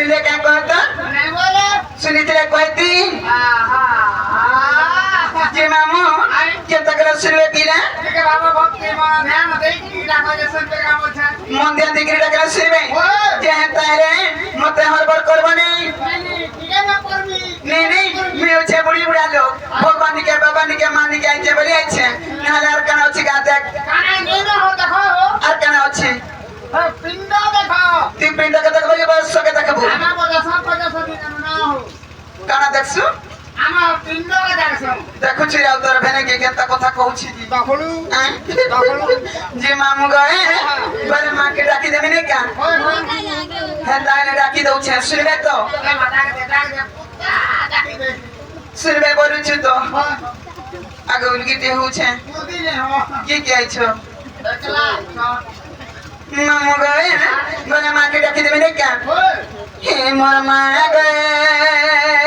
सुने क्या कहता नहीं बोले सुनी तेरे कहती जे मामू के तकरा सुनवे पीला ठीक है बाबा भक्ति में ध्यान दे की डाको जे सुन पे काम होता मन ध्यान दिकरी तकरा सुनवे जे तारे मते हड़बड़ करबो नहीं नहीं ठीक है ना परमी नहीं मैं उछे बुढ़ी बुढ़ा लोग भगवान के बाबा के मान के आइछे बोली आइछे नाले आर काना अछि गा देख काना नहीं ना हो देखो आर काना अछि पिंडा देखो ती पिंड के देखबो जे बस के देखबो आमा बोले सब पजा सदी ना हो काना देखसु आमा पिंडा के देखसु देखु छी राव तोर भेने के केता कथा कहू छी जी देखलू जे मामू गए बोले मां के डाकी देबे नहीं का है ताने डाकी दउ छे सुनबे तो माता के पुत्ता डाकी दे सुनबे बोलु छी तो आगे उनकी ते हो छे खुदी ने हो की कहै छो देखला मामू गए बोले मां के डाकी देबे नहीं का हे मोर मां गए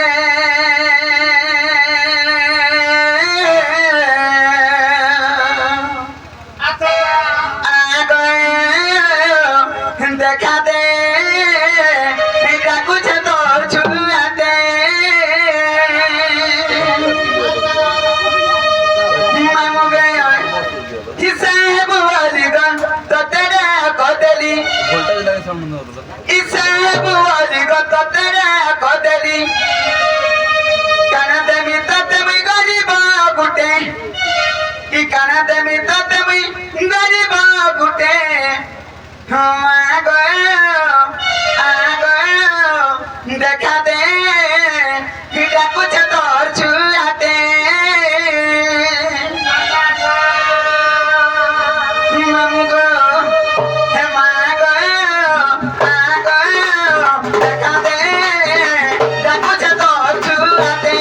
देखा दे कुछ तो छुआ दे मामू गए हिसाब वाली गन तो तेरे कदली हिसाब वाली गन तो तेरे कदली काना देमी तो तुम्हें गरीब गुटे ई काना देमी तो तुम्हें गरीब गुटे हम आ गए देखा दे हिटा कुछ तोर छुआते मंगो हम आ गए देखा दे हिटा कुछ तोर छुआते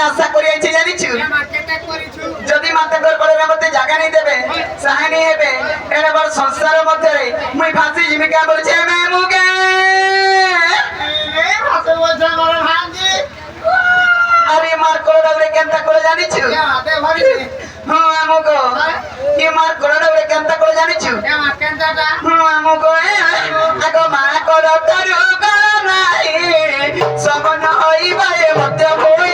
आशा करि आइछे जानिछु जदि माताकर कोड़े मते जागा नहीं देबे सहानी हेबे एने बर संसार मध्य रे मुई फांसी जीविका बोलछे मैं मुगे ए भाषे बोलछे मोर भांजी अरे मार कोड़े रे केनता कोड़े जानिछु या दे भरी हां आमुको ये मार कोड़े रे केनता कोड़े जानिछु या मार केनता हां आमुको आगो मा कोड़ो तरु गनाई सब न होई बाए मते होई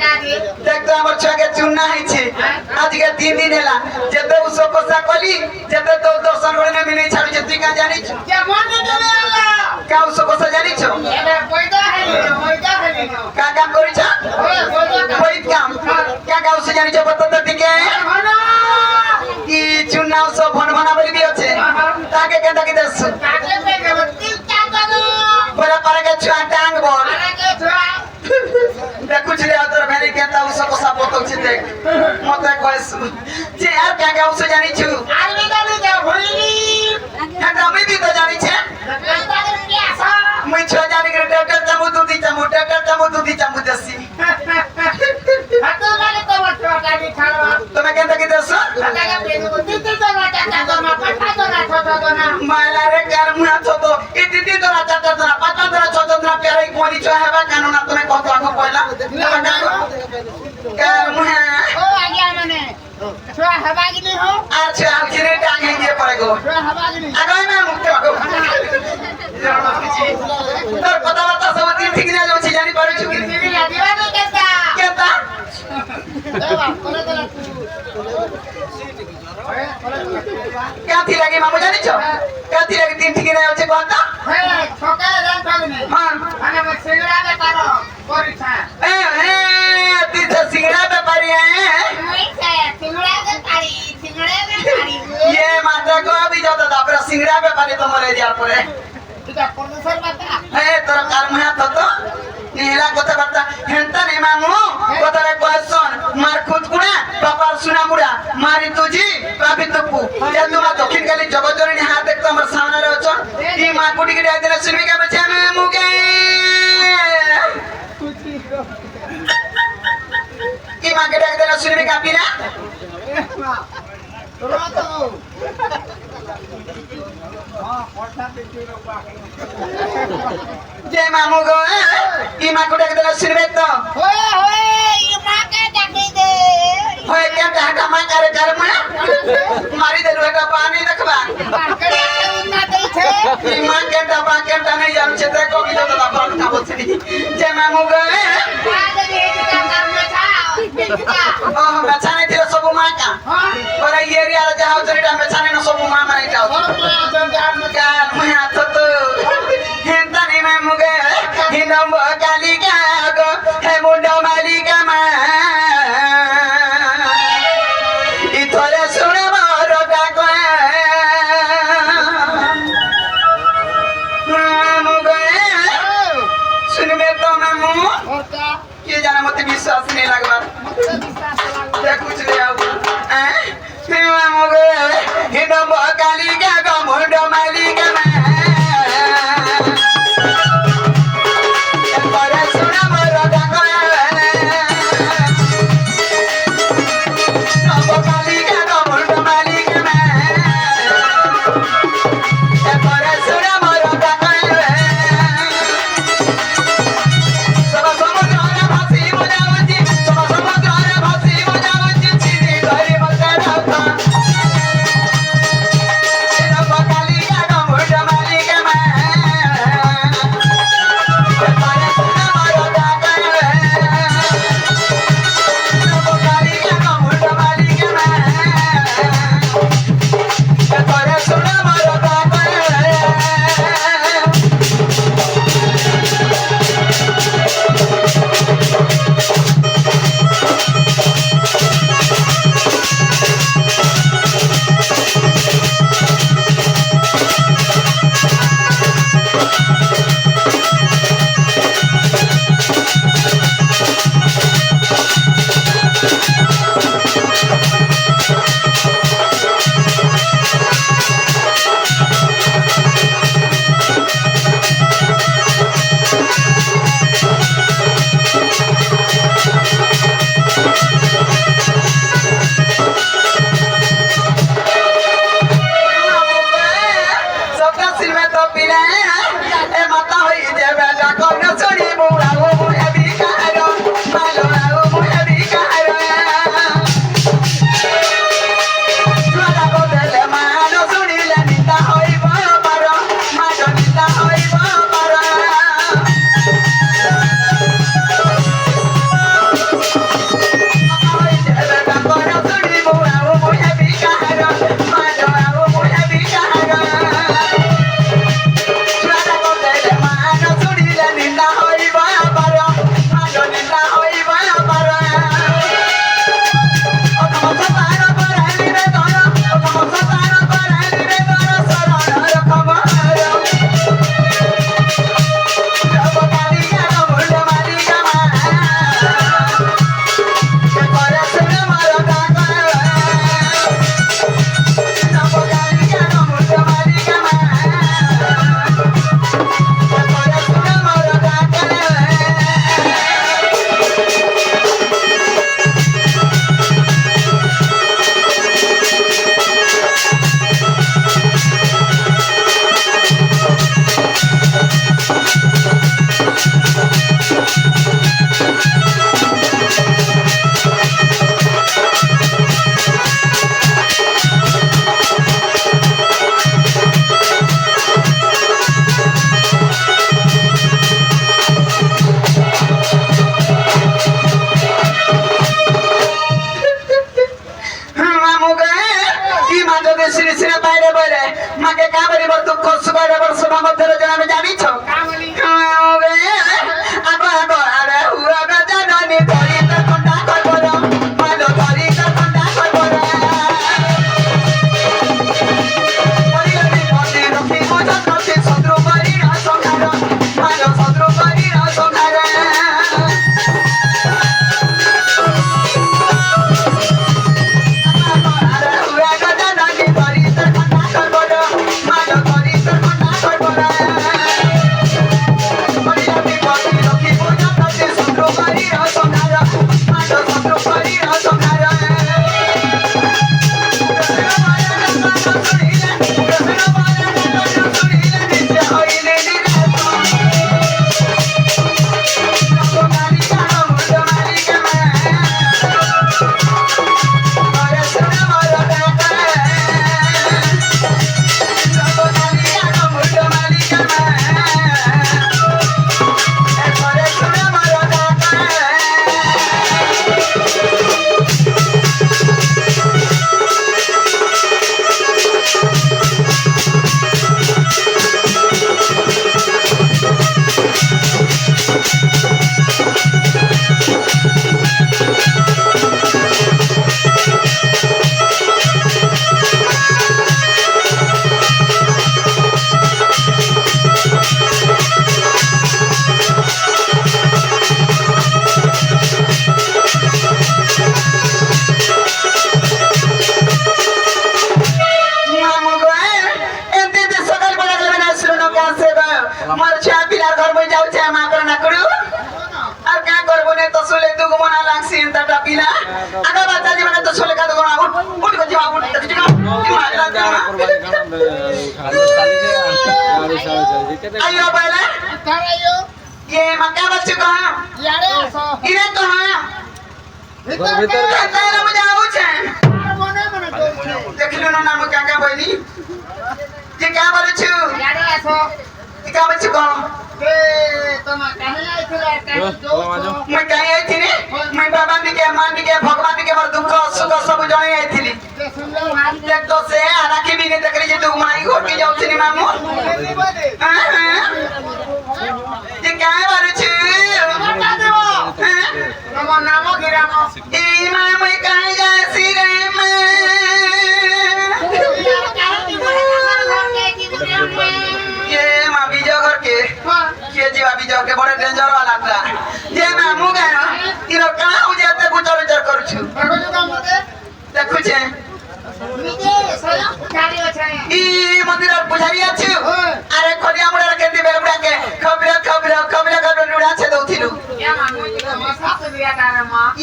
কাকে দেখ তো আমার ছুয়াকে চুন্না হয়েছে আজকে 3 দিন হেলা যেতে উৎসব কোসা কলি যেতে তো দর্শন করে নেবি নেই ছাড়ুছে তুই কা জানিছ যেমন তুমি আল্লাহ কা উৎসব কোসা জানিছ এবার বইটা হেলি কা কাম করিছ ওই বইটা ওই কাম কা উৎসব জানিছ বলতো তো দিকে হলো কি চুন্না উৎসব ভন ভনা বলি দিয়েছে তাকে কেন কি দেশ কাকে পেগে তিন চার দাদু বলে পারে গে ছুয়া টাঙ্গ বল আরে ছোড়া দেখুছি রে তোর ভেরি কেতা উৎসব কোসা বলছি দেখ মতে কইস যে আর কা উৎসব জানিছু আর বিদানি যা ভুলিনি হ্যাঁ আমি বি তো জানিছে তাদের কি আসা মুই ছুয়া জানি রে ডক্টর চামু দুদি চামু দেছি হাত লাগে তোমার ছোটা কি ছাড়বা তুমি কেন কি দেশ টাকা পেগে দিতে তো না টাকা তো না পাঠা তো না ছোট তো না মাইলা রে কার মুয়া ছোট ইতি দি তোরা চাটা তোরা পাঁচটা তোরা ছোট তোরা প্যারাই কোনি ছ হেবা কানু না তুমি কত আগে পয়লা কার মুয়া ও আগে মানে ছোয়া হবাগিনি হো আচ্ছা আলখিরে টাঙ্গে গিয়ে পড়ে গো ছোয়া হবাগিনি আগাই না মুক্তি আগো তোর কথাবার্তা সব দিন ঠিক না যাচ্ছে জানি পারছু কি দিদি দিবানি কেতা কেতা দেবা কোলে কোলে কাথি লাগে মামু জানিছ কাথি লাগে দিন ঠিক না যাচ্ছে কথা হে সকালে জান পাবিনি হ্যাঁ মানে আমি সিগড়াতে পারো করিছা তুই তো সিংড়া ব্যাপারী ये माता को अभी जाता था पर सिंगड़ा व्यापारी तो मरे दिया पड़े है तोर कार में हाथ तो नीला कोता बता हेंता नहीं मामू कोता रे क्वेश्चन मार खुद कुना पापा सुना मुड़ा मारी तुझी पापी तुपु या तुम दक्षिण काली जगजननी हाथ देख तो हमर सामने रे अछन ई मां कुटी के डाल देना सुनबी का बच्चा में मुगे ई मां के डाल देना सुनबी का पीना जय मामू गो ई मां को डाल देना सुनबे तो होय क्या टाटा मां करे कर में मारी दे रोटा पानी देखबा ई मां के डबा के नहीं जान छते को भी तो बाप का बोलछी जय मामू गो ओह बेचाने दिले सब मां का पर ये एरिया रे जाओ जरीटा बेचाने न सब मां माने जाओ कान में हाथ तो हेंता नहीं मामू गो हिंदम काली का गो हे मुंडा माली का मां इथरे सुने मोर डाको मामू गो सुनबे तो मामू ये जाना मत विश्वास नहीं लगवा कुछ ले आओ मामू गो हिंदम काली का गो मुंडा माली का मां সিনে সিনে বাইরে বলে মাকে কাবরি বর দুঃখ সুবারে বর সভা মধ্যে রচনা আমি জানিছ কামলি আগো আগো আরে হুয়া গাজা ননি ধরি তোর কোনটা করব রে মালো ধরি তোর কোনটা করব রে পরিগতি পতি রফি মজা রফি শত্রু বাড়ি আসংহার মালো শত্রু বাড়ি আসংহার ayo bala તારાયો ye maka bachchu kaha યાડે આસો ire kaha ભીતર તારા મુજે આવું છે મને મને કહું છે देखलु ना नाम काका बोली जे क्या बोलु छु યાડે આસો का बच्चू को તે તમે કહે આઈଥିଲା કાઈ જો मैं कहीं आई थी रे मैं बाबा दी के मान दी के भगवान दी के बर दुख सुख सब जणे आई थी તે સુંદર હાથ एक तो से आराखी भी नहीं तकरी जे तू माई घोटी जाऊ छी मामू બોલે બોલે जे क्या बोलु छु બતા દેવો તમારો નામ ગિરામો ई मामू कहीं जासी रे मैं ये मां बीजो घर के ये जीवा बीजो के बड़े डेंजर वाला था ये मामू गयो इरो कहां हो जाते गुजर गुजर करू छु देखु छे ई मंदिर पुजारी अछि अरे खोलिया मुड़ा के दी बेबड़ा के खबरे खबरे खबरे खबरे लुड़ा छे दउथिलु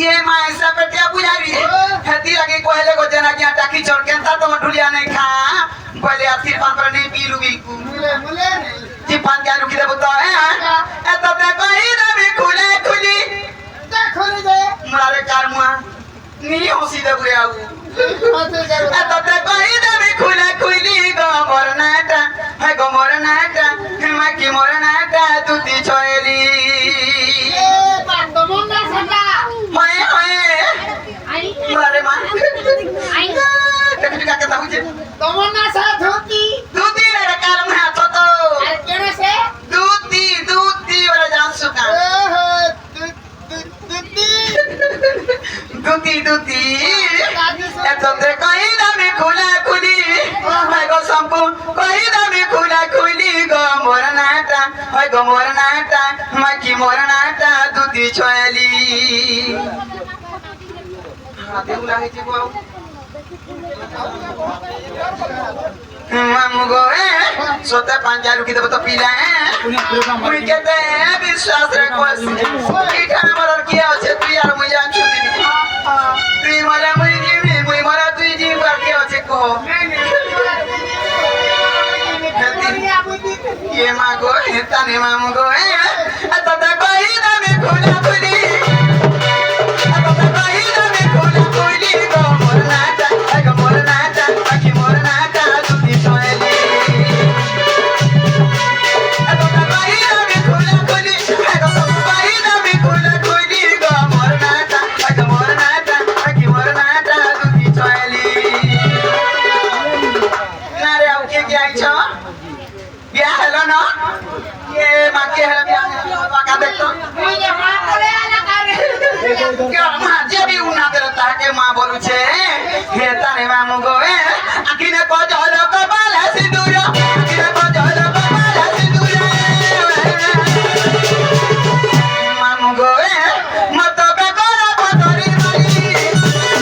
ये मां ऐसा बेटिया पुजारी हेती लगे कोहले को जना की टाकी चोर के ता तो ढुलिया नहीं खा पहले आखिर पान पर नहीं पीलू बिल्कुल जी पान क्या रुकी दे बता है ए तब तक कहीं ना भी खुले खुली मारे कार मुआ नी होसी दे बुरे आऊ ए तब तक कहीं ना भी खुले खुली गो मोरनाटा है गो मोरनाटा मैं की मोरनाटा तू ती छोएली होए होए मारे मां देख का कहता हूं जे दूधी रे कार मुआ तो तो दूधी वाला जान सुका दूधी ए तो ते कहीं ना भी खुला खुली मैं गो संपू कहीं ना भी खुला खुली गो मोरनाटा है गो मोरनाटा मैं की मोरनाटा दूधी छोएली हां देउ लागे जे को मामू गो सोते पांजा रुकी दे तो पीला मुई कहते हैं विश्वास रखो की खाना मरर किया আছে তুই আর মুই জান ছুটি তুই মারা মুই জিবি মুই মারা তুই জিব আর কি আছে কো ये मां गो तने मामू गो तत कोई ना में खोला खुली तत कोई ना में खोला खुली गो मोरनाटा गो मोरनाटा बाकी मोरनाटा दूधी सोएली तत कोई ना में खोला खुली गो कोई ना में खोला खुली गो मोरनाटा बाकी मोरनाटा दूधी सोएली लेके आई छो क्या हेलो ना ये मां के हेलो क्या का देखो मुझे मां बोले आला करे क्या मां जे भी उना देता है के मां बोलू छे हेता रे मामू गो आखिने को जलो को बाला सिंदूर आखिने को जलो को बाला सिंदूर मामू गो मत बे कोरा पतरी वाली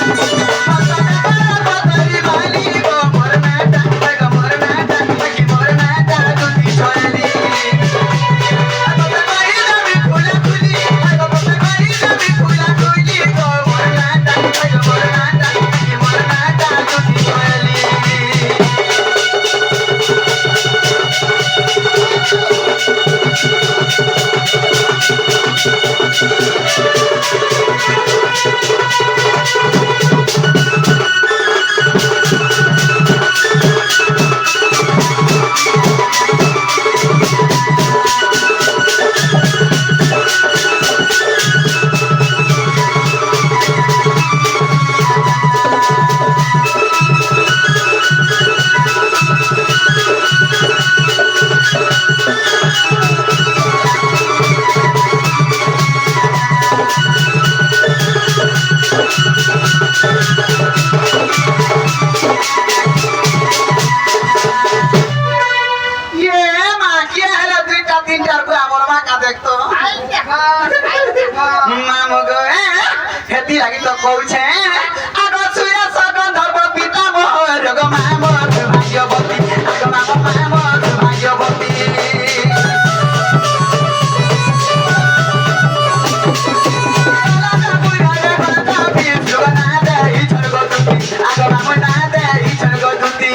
मत बे कोरा पतरी वाली गो मोर बेटा की मोर बेटा दूती छोली লাগি তো কইছে আগ সুয়া সগন ধর্ম পিতা মোর গো মা মোর ভাগ্যবতী আগ মা মোর ভাগ্যবতী আগ মা না দেই ছড়গ দুতি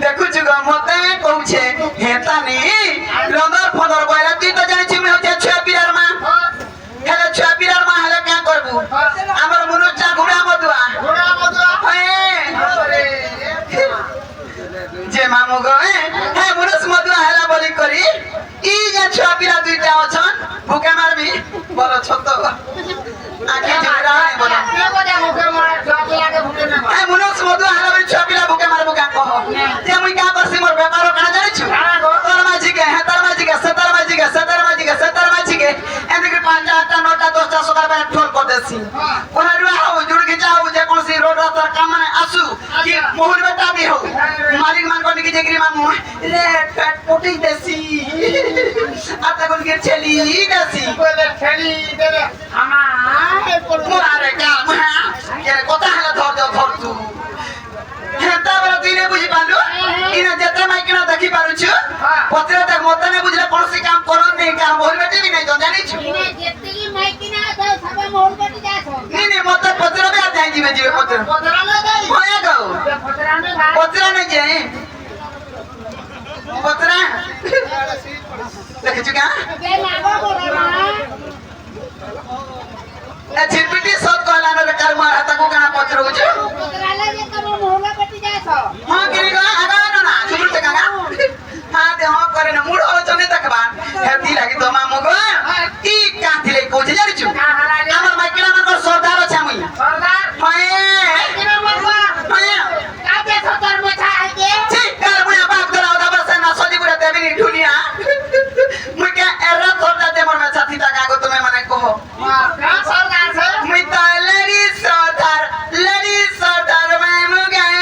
দেখুଛୁ গো মতে কହୁছে হেতানি রঙর ফদর বইলা তুই তো জানিছি মে হচ্ছে ছুয়া পিরার মা হেলে ছুয়া পিরার মা হেলে কা করবু আমার মনুর চা ঘুড়া মদুয়া যে মামু গো হ্যাঁ মনুষ মদুয়া হেলা বলি করি ই যে ছুয়া পিরা দুইটা অছন ভুকে মারবি বলো ছোট আগে জুড়া বলো হ্যাঁ মনুষ মদুয়া হেলা বলি ছুয়া পিরা ভুকে মারবু কা কহ যে মুই কা করছি মোর ব্যাপার কানা জানিছু তোর মাঝি কে হ্যাঁ তোর মাঝি কে সতর মাঝি কে সতর মাঝি কে সতর মাঝি কে এদিকে 5 8 9 10 সকাল বেলা ঠোল করে দেছি কোনা রুয়া হও জুড় কে যাও যে কোনসি রোড রাস্তার কাম মানে আসু কি মোহর বেটা বি হও মালিক মান কোন কি জেগরি মামু রে ফেট পটি দেছি আতা কোন কে ছেলি দেছি বলে ছেলি দেবে আমার মোরারে কা মা কে কথা হলা ধর তু হেতা বলা তুই নে বুঝি পালু ইনা যেতে মাই কিনা দেখি পারুছু পত্রে দেখ মতে নে বুঝলে কোনসি কাম করন নেই কাম মোহর বেটি বি নাই তো জানিছু ইনে যেতেকি মাইকিনা তো সবে মোর বেটি যাছো নি মতে পত্রে বে যাই জিবে পত্রে পদরালে দেই হয়ে গো পদরালে ভাই পত্রে নে যাই পত্রে দেখছু কা কে লাগো বড় এ ছিরপিটি সব কলা নে কার মার হাতা কো কানা পত্রে বুঝু পদরালে যে তোর মোর বেটি যাছো हां गिरी गो आगा ना चुप ते कागा हां दे हां करे ना मुड़ हो जने देखबा हेती लागी तो मामू गो ई काथि ले कोजे जानिछु हमर माइकिना मन सरदार छ मुई सरदार हाय माइकिना मरवा हाय का दे सरदार मछा आके छी कर मुई बाप दरा उदा बस ना सजी पुरा देबी नी दुनिया मुई के एरा सरदार दे मोर में साथी ता कागो तुम्हें मने कहो का सरदार से मुई ता लड़ी सरदार मामू गए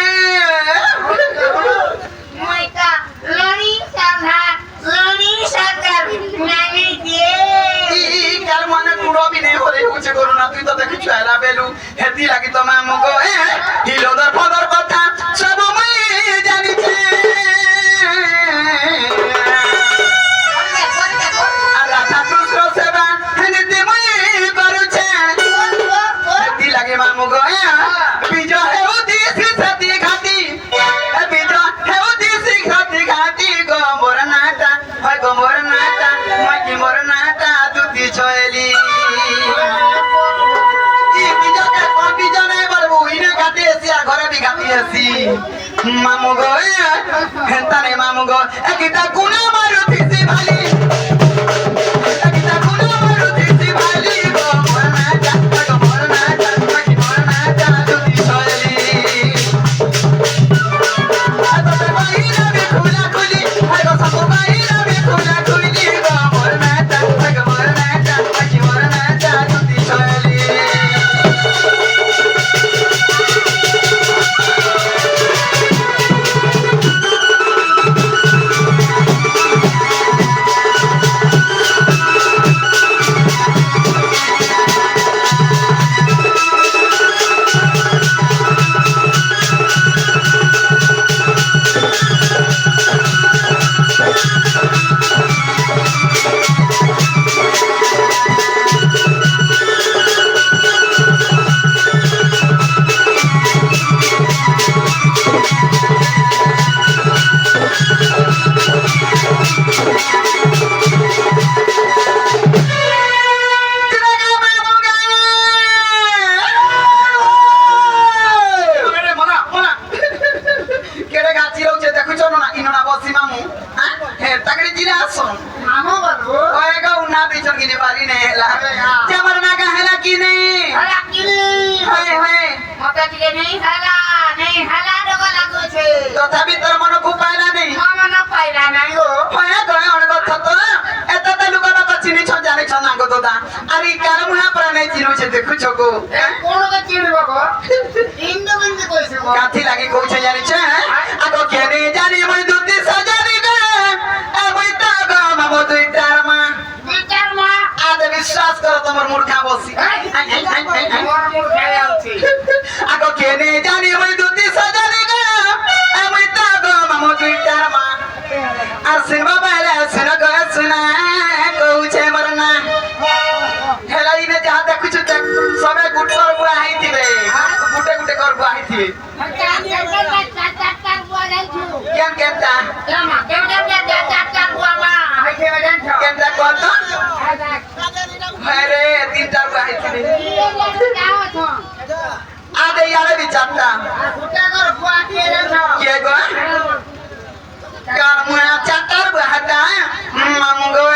আসি মামু গো হেন্তানে মামু গো একটা গুণা মারুতিছি ভালি একটা গুণা মারুতিছি ভালি গো মরনা যাত্রা গো মরনা যাত্রা কি মরনা যাতুতি সলি আততে বাইরা বে খুলা খুলি হাই গো সব বাইরা বে খুলা খুলি গো মরনা যাত্রা গো মরনা যাত্রা কি মরনা যাতুতি সলি মামু বলো মতে ଟିକେ নেই হেলা ডগ লাগুছে তথাপি তোর মন খুব পাইলা নেই মন পাইলা নাই গো হয়ে গয়ে অনেক তো এত তেলুকা বাত চিনিছ জানিছ না গো দাদা আরে কার মুহা প্রাণে চিনুছে দেখুছ গো কোন কে চিনিব গো ইন্দু বিন্দু কইছে গো কাথি লাগি কইছে জানিছ আগো কেনে জানি মই দুতি সাজানি গে আমি তা গো মামু দুইটার মা বিচার মা আদে বিশ্বাস করো তোমার মূর্খা বসি মোর মুখ খাই আছি আগো কেনে জানি মই দুতি সাজানি গে আমি তা গো মামু দুইটার মা আর সিনেমা বাইরে সিনা গো সিনা কইছে মরনা হেলাইনে যা দেখুছ দেখ সবে গুট করব আইতিবে গুটে গুটে করব আইতিবে কেন কেনটা কেনটা কত আরে তিনটা আইতিবে আদে ইয়ারে বিচারটা কে গো কার মুয়া চাটার বাহাটা মামু গো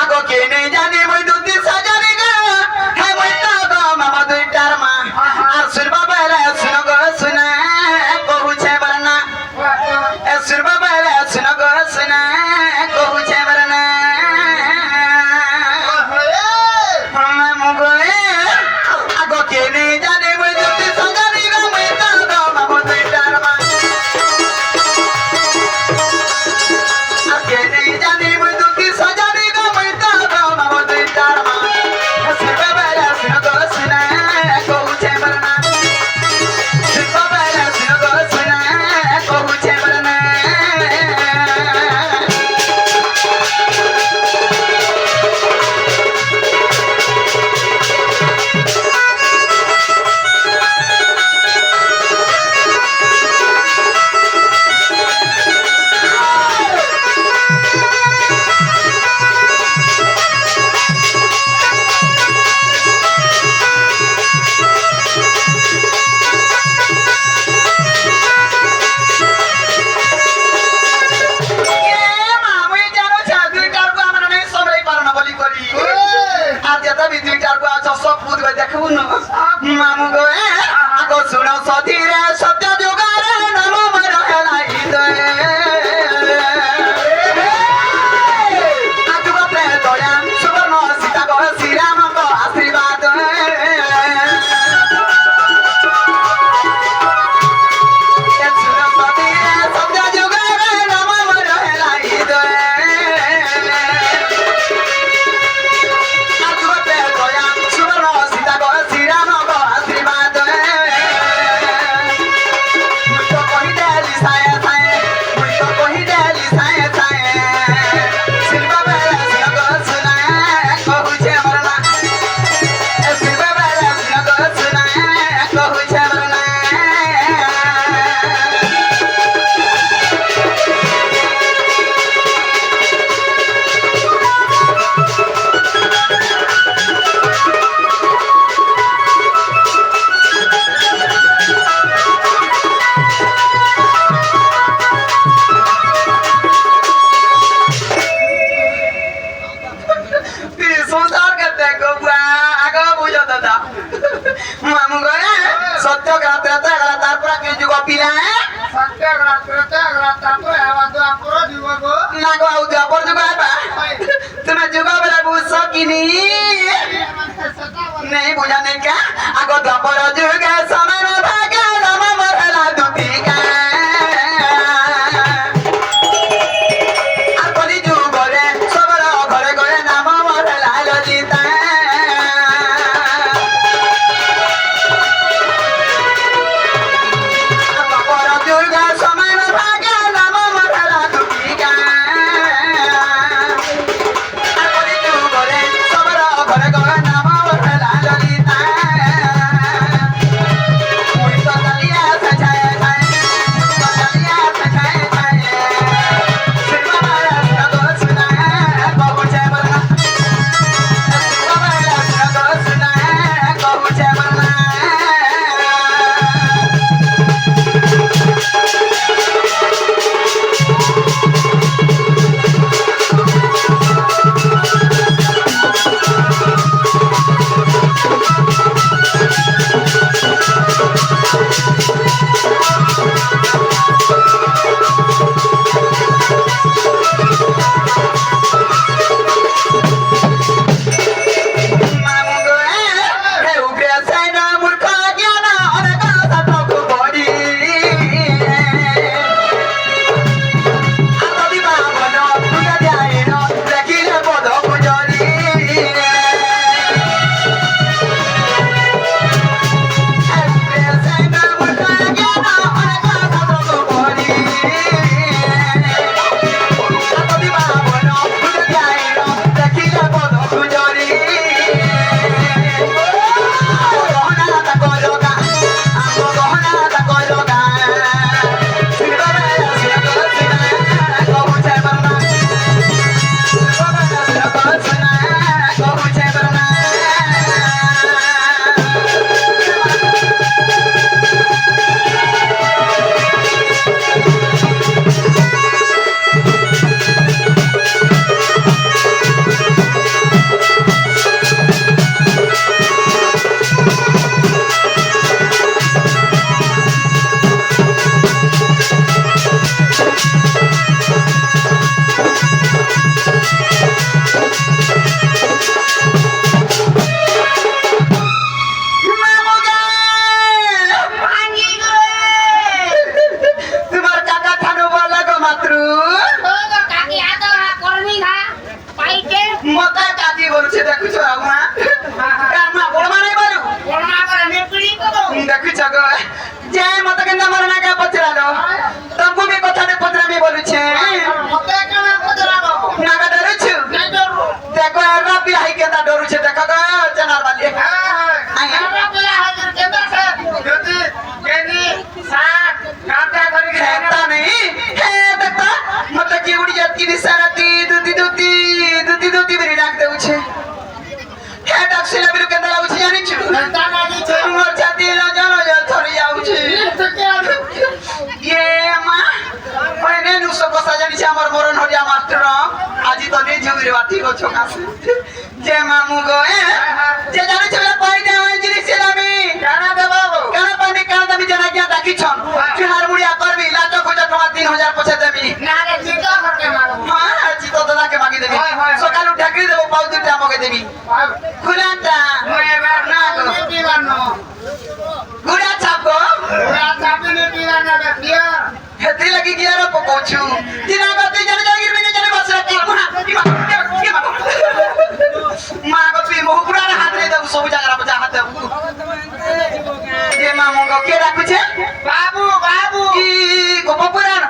আগো কেনে জানি মই দুতি সাজানি গো হে মই তা গো মামা দুইটার মা আর সুরবা বাইরে শুনো গো শুনে কহুছে বরনা এ সুরবা বাইরে শুনো গো শুনে কহুছে বরনা মামু গো আগো কেনে জানি মই দুতি সাজানি গো মই তা গো মামা দুইটার মা কেনে জানি মই দুতি সাজানি গো মই তা গো মামা দুইটার মা সুরবা বাইরে শুনো গো শুনে কহুছে বরনা সুরবা বাইরে শুনো গো শুনে কহুছে বরনা না গো আউ দ্বাপর যুগ আইবা তুমি যুগ বেলা বুঝছ কিনি নেই বুঝা নেই কা আগ দ্বাপর যুগে সমান ভাগে রাম মরলা দুটি গা আর কলি যুগরে সবর ঘরে ঘরে নাম মরলা ললিতা দ্বাপর যুগে সমান ভাগে রাম মরলা দুটি গা আর কলি যুগরে সবর ঘরে ঘরে নাম মরলা ললিতা মুই তো চালিয়া ছায় ছায় চালিয়া ছায় ছায় সিরমা রাস্তা দোসনা কহুছে বলনা সিরমা রাস্তা দোসনা কহুছে বলনা মামুগো হে উগ্রে সাইনা মূর্খ জ্ঞান অনেক সাতকু বড়ি আতবি বাবন তুই যাইন দেখিলে বদকু জড়ি হে উগ্রে সাইনা মূর্খ জ্ঞান অনেক সাতকু বড়ি আতবি বাবন তুই যাইন দেখিলে বদকু জড়ি গহনা তা কইলগা আমো গহনা তা কইলগা সিরবারে সিরগসনা কহুছে বলনা সিরবারে সিরগসনা কহুছে বলনা মামুগা তোমার কাকা থানু বলা গো মাত্রু মতা কাকি বলছে দেখুছ মা কামা বড় মানে বলো দেখুছ গো যে মত কেন্দা মর না কা পচরালো তমকু भी কথাতে পচরামি বলছে নাগা ডরুছু দেখো এরা বিলাই কেন্দা ডরুছে দেখো গো জানার বালি খেতা নেই হে দেখতা মত কি উড়ি যাতি বিসারাতি দুতি দুতি দুতি দুতি বিরি ডাক দেউছে হে ডাক সিলা বিরু কেন্দা লাগুছে জানিছু মোর ছাতি লজা লজা থরি যাউছে ইয়ে মা ওই নে নুসো কথা জানিছে আমার মরণ হরিয়া মাস্টার আজি তো নে ঝুগিরে বাতি গো ছকাছে যে মামু গো যে জানিছ বলে পাই দে ওই জিনিস আমি কানা দেব কানা পানি কানা দামি জানা গিয়া ডাকিছন তুই হারমোনিয়া করবি লাটো খোঁজা তোমার 3000 পয়সা দেবি হ্যাঁ আজি তো দাদাকে মাগি দেবি সকালু ঢাকরি দেব পাউ দুইটা আমাকে দেবি খুলাটা না গো গুড়া ছাপ গো হেতি লাগি গিয়ার পকোছু দিনা গতি জানি জানি বিনে জানি বসরা কামনা মা গো তুই মহুপুরার হাত রে দেব সব জায়গা বজা হাত দেব এ মামু গো কে ডাকুছে কি গোপপুরান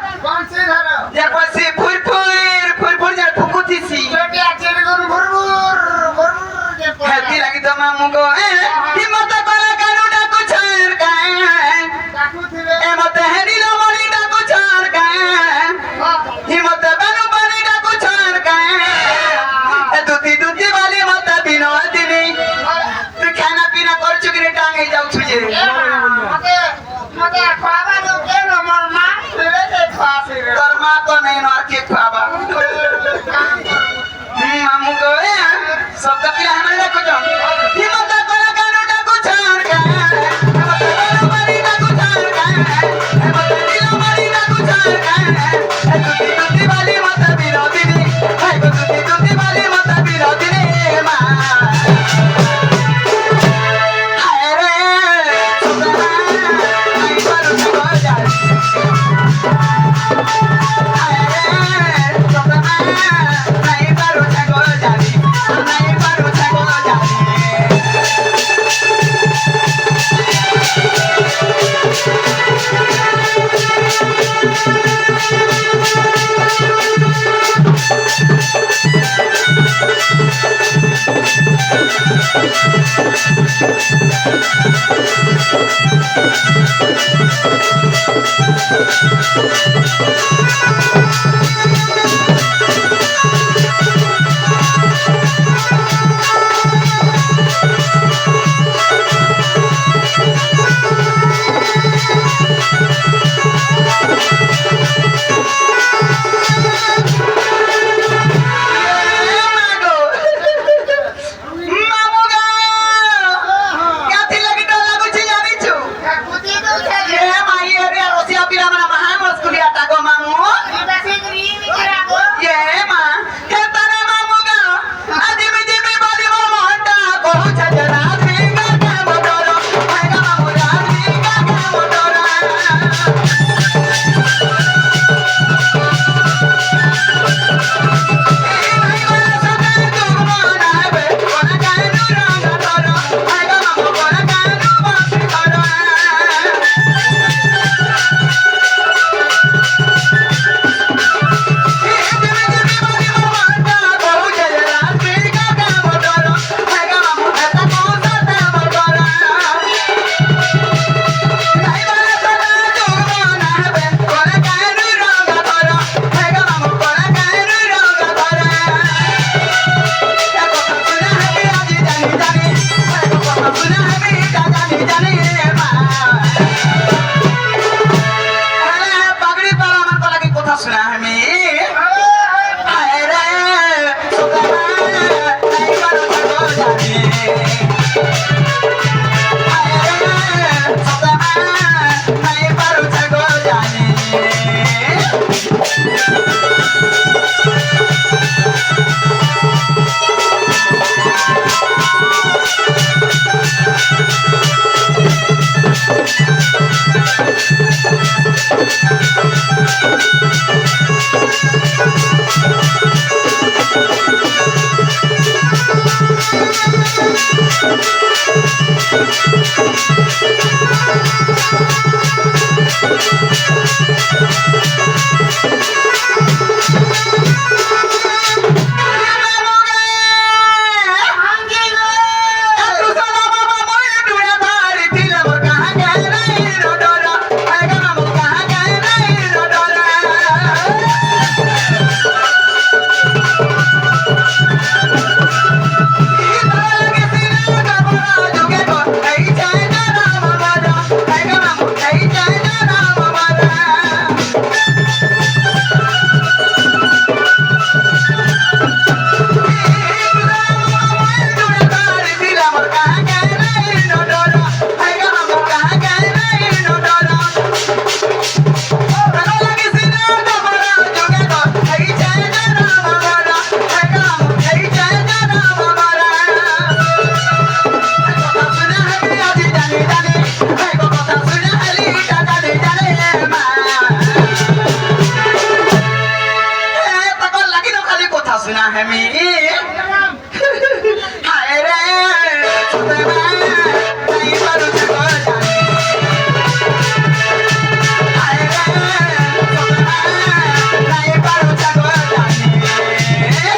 যে কইছি ফুর ফুর যে ফুকুতিছি হেতি লাগি তো মামু গো হিম্মত করা কানু ডাকুছার গায় এমতে হেরিলো মনি ডাকুছার গায় হিম্মত বানু বানি ডাকুছার গায় দুতি দুতি বালি মতে বিনোদিনী তুই খানা পিনা করছু কি টাঙ্গি যাউছু যে তোর মা তো নেই আর কে খাবা মামু গো শব্দ পিলা হামরে ডাকুছ হিম্মত করা কানু ডাকুছার গায় এমতে বানু বানি ডাকুছার গায় এমতে দিলো বানি ডাকুছার গায় দুতি দুতি বালি মতে বিনোদিনী सुना है मी हाय रे सुतवा नहीं पारू जगो जानी हाय रे सुतवा नहीं पारू जगो जानी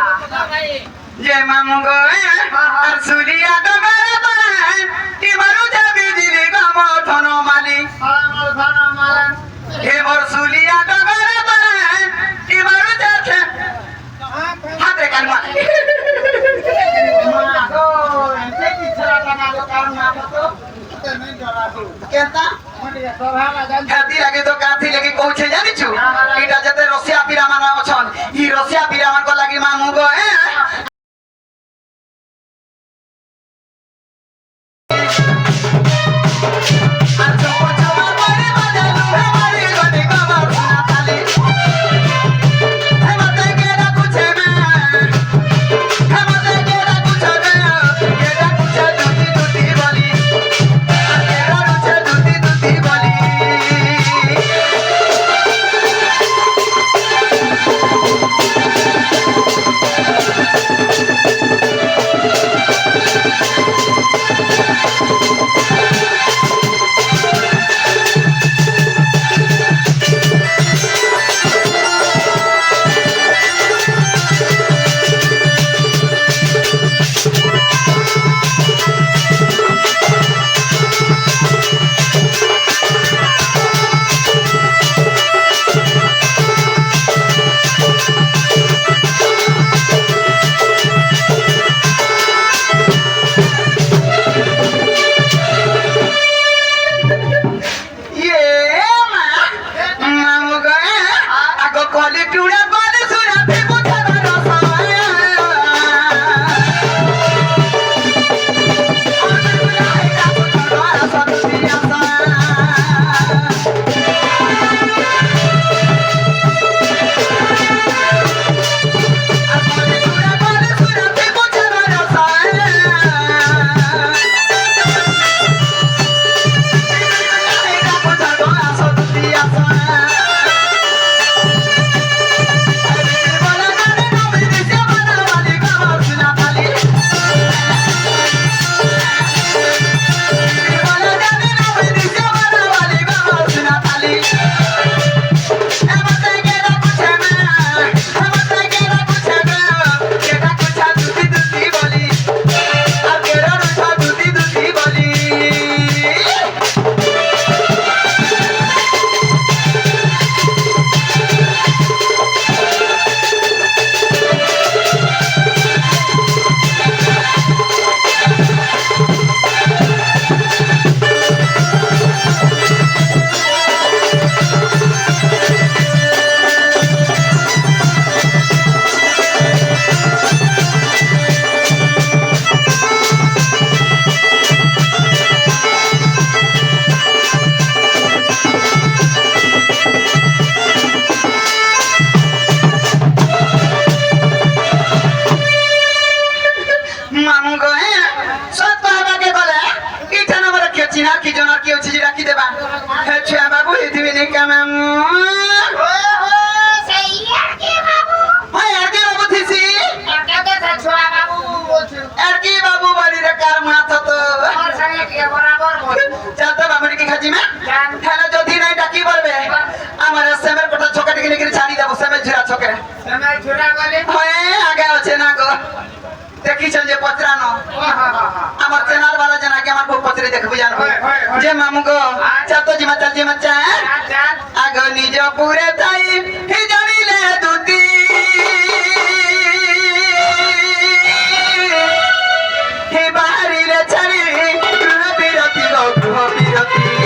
जय मामू गो सुलिया तो मेरे बहन कि मरु जबी दिली गमो धनो माली हे मोर सुलिया तो मेरे बहन कि मरु जबी हाथ रे कान माली केता हाथी लगे तो काथी लगे कोछे जानि छु इटा जते रसिया पीरा माना अछन ई रसिया पीरा मान को लागि मामू गो सही है के बाबू হেলে যদি নাই ডাকি বলবে আমার সেমের কোটা চোখে গিয়ে গিয়ে ছাড়ি দেবো সেমের ঝুরা চোখে সেমের ঝুরা বলে হয়ে আগে আছে না গো দেখিছেন যে পচরানো আমার চেনার বালা জানা কি আমার খুব পচরে দেখবো জানবো যে মামু গো চাতো জিমা চা আগ নিজ পুরে তাই হি জানিলে দুতি হি বাহারিলে ছাড়ি গৃহ বিরতি গো গৃহ বিরতি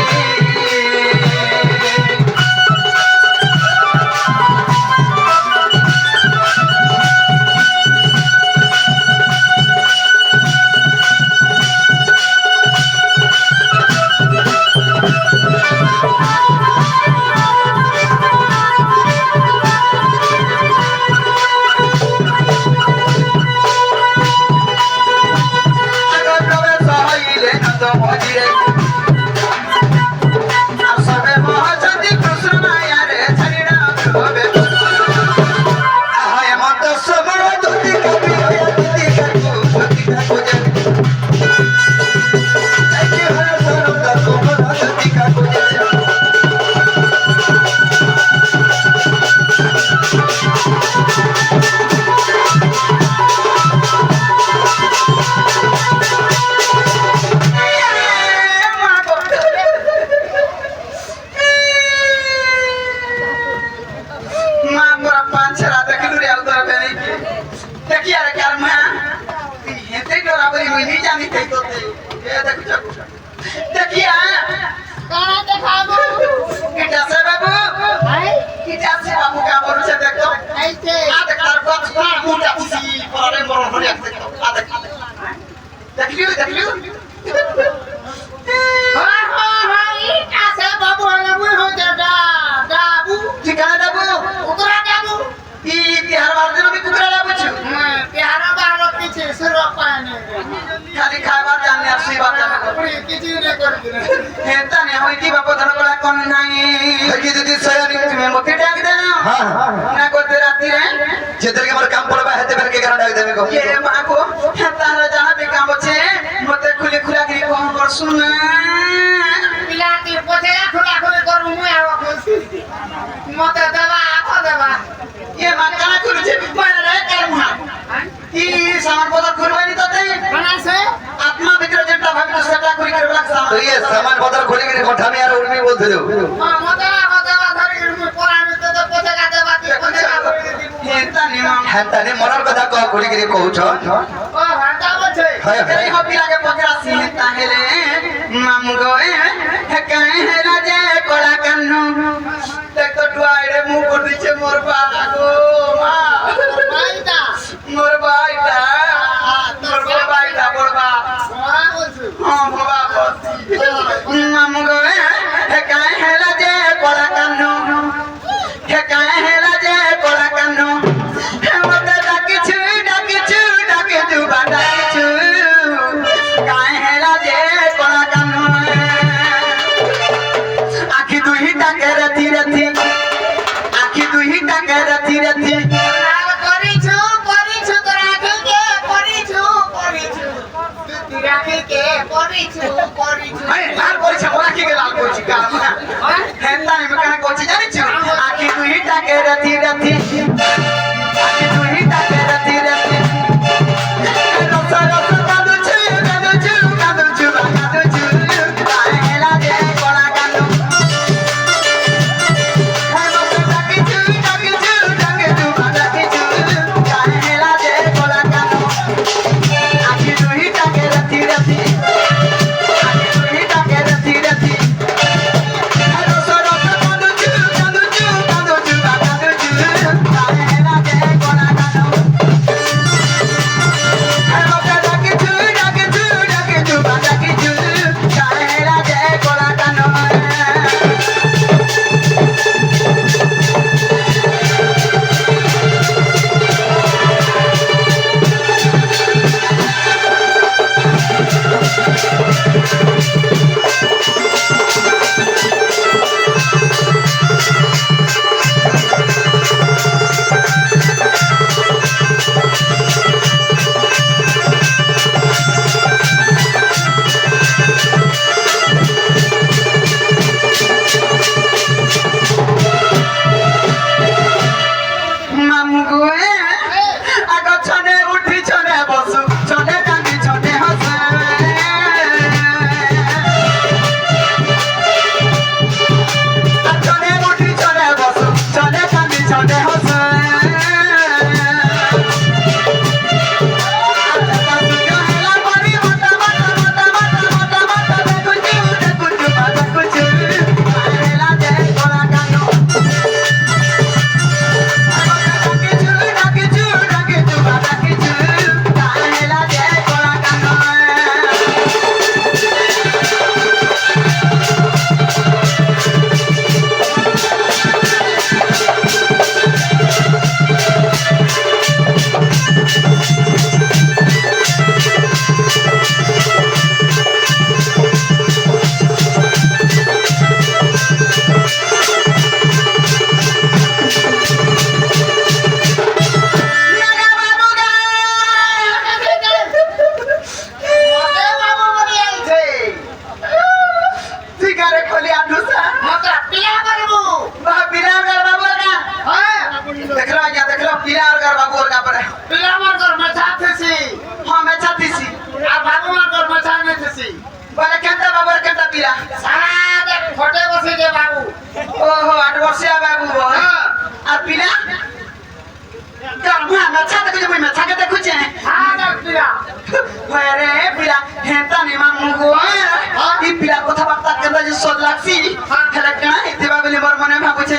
আত্মা ভিতরে যেটা ভাবিল সেটা করি করে লাগছে তো ये सामान बदल खोली के कोठा में यार उर्मी बोलते हो हां मत धर के पुराने तो पोछा का देबा हेताने मरर कथा कह खोली के कहू छ ओ हटा बचे ए हपी लागे पकड़ा सी ताहेले मामू गए हे कहे राजे कोला कन्नु देख तो टुआइरे मुंह को नीचे मोर बाला गो मां मोर बाईटा बड़बा हां बाबा मामू गए हे कहे राजे कोला कन्नु हे कहे राजे कोला कन्नु हे मते डाकिछु डाके जुबा डाकिछु कहे राजे कोला कन्नु आखी दुही डाके रथी रथी आखी दुही डाके रथी रथी करिछु तोरा के करिछु अरे लाल कोइछ मोरा की के लाल कोइछ का हेता में कने कोइछ जानि छु आखी दुही डाके रथी रथी आखी दुही डाके रथी रथी रस रस कादु छु काहेला दे कोला कादु हे मत डाके छु डाके जुबा মামু গুয়ে আগ ছনে উঠি ছনে বসু ছনে কান্দি ছনে হসে ছনে উঠি ছনে বসু ছনে কান্দি ছনে হসে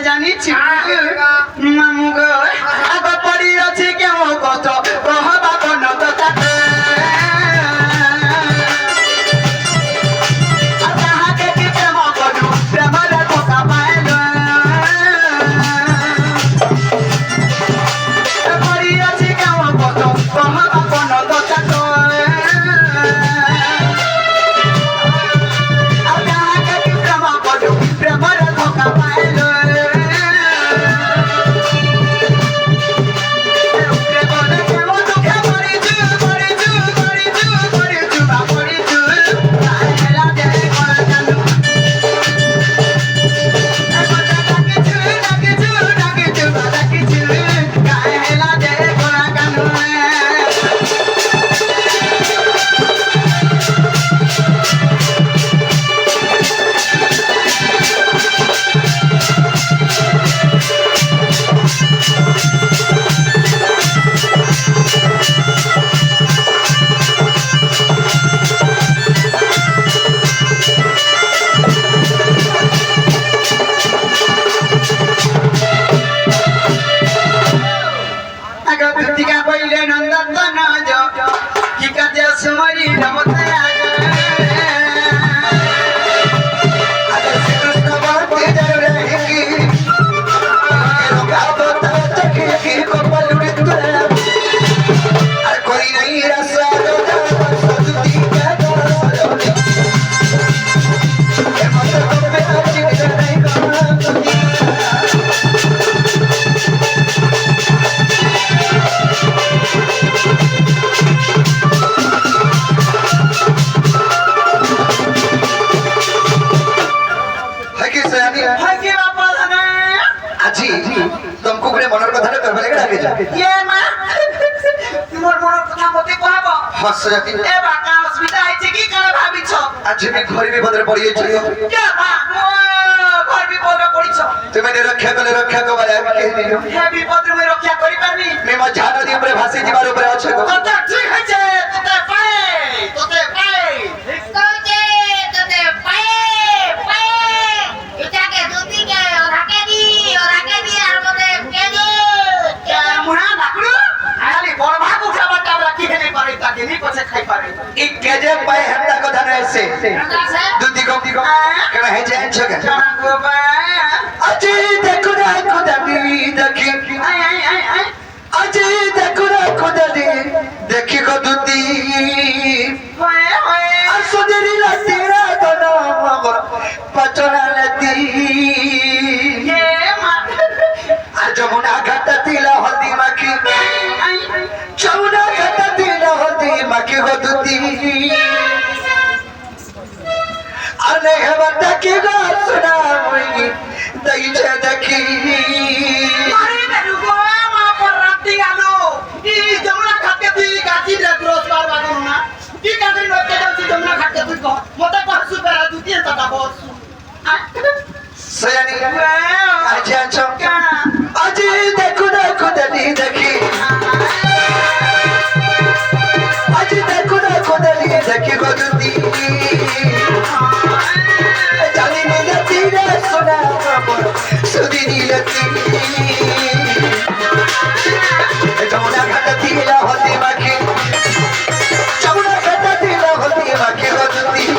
জানিছি মামু গো আগ পড়ি আছে কেউ কত কহবা কোন কথা তাহাকে কি প্রেম করু প্রেমর কথা পাইল পড়ি আছে কেউ কত কহবা কোন কথা তাহাকে কি প্রেম করু প্রেমর কথা পাইল তুমি রক্ষা কলে রক্ষা কবালে বিপদ রক্ষা করি পারবি মেমা ঝাড় দিয়ে উপরে ভাসি যাবার উপরে আছে কথা ঠিক আছে তোতে পায়ে তোতে পায়ে এটাকে দুদিকে ওরাকে দি আর মনে কেনি মুহা লাকড়ু আলি বড় ভাগ উঠাবার টাবলা কি হেনে পারে তাকে নি পছে খাই পারে ই কেজে পায়ে হেতা কথা রয়েছে দুদিকে কেন হে যায় ছকে গো পায়ে আজি দেখো না খোদা দি দেখি আজি দেখো না খোদা দি দেখি গো দুদি আসুদেরি লাতিরা দন মগর পচনা লতি আর যমুনা ঘাটা তিলা হলদি মাখি যমুনা ঘাটা তিলা হলদি মাখি গো দুদি আরে হেবা দেখি গো সোনা মুই দইছে দেখি আরে মেরু গো মা পরা सयानी आज आछो आज देखो देखो दली देखी आज देखो देखो दली देखी गोदती जानी नीलती रे सोना सुधी नीलती जमुना घाटती ला होती बाकी जमुना घाटती ला होती बाकी गोदती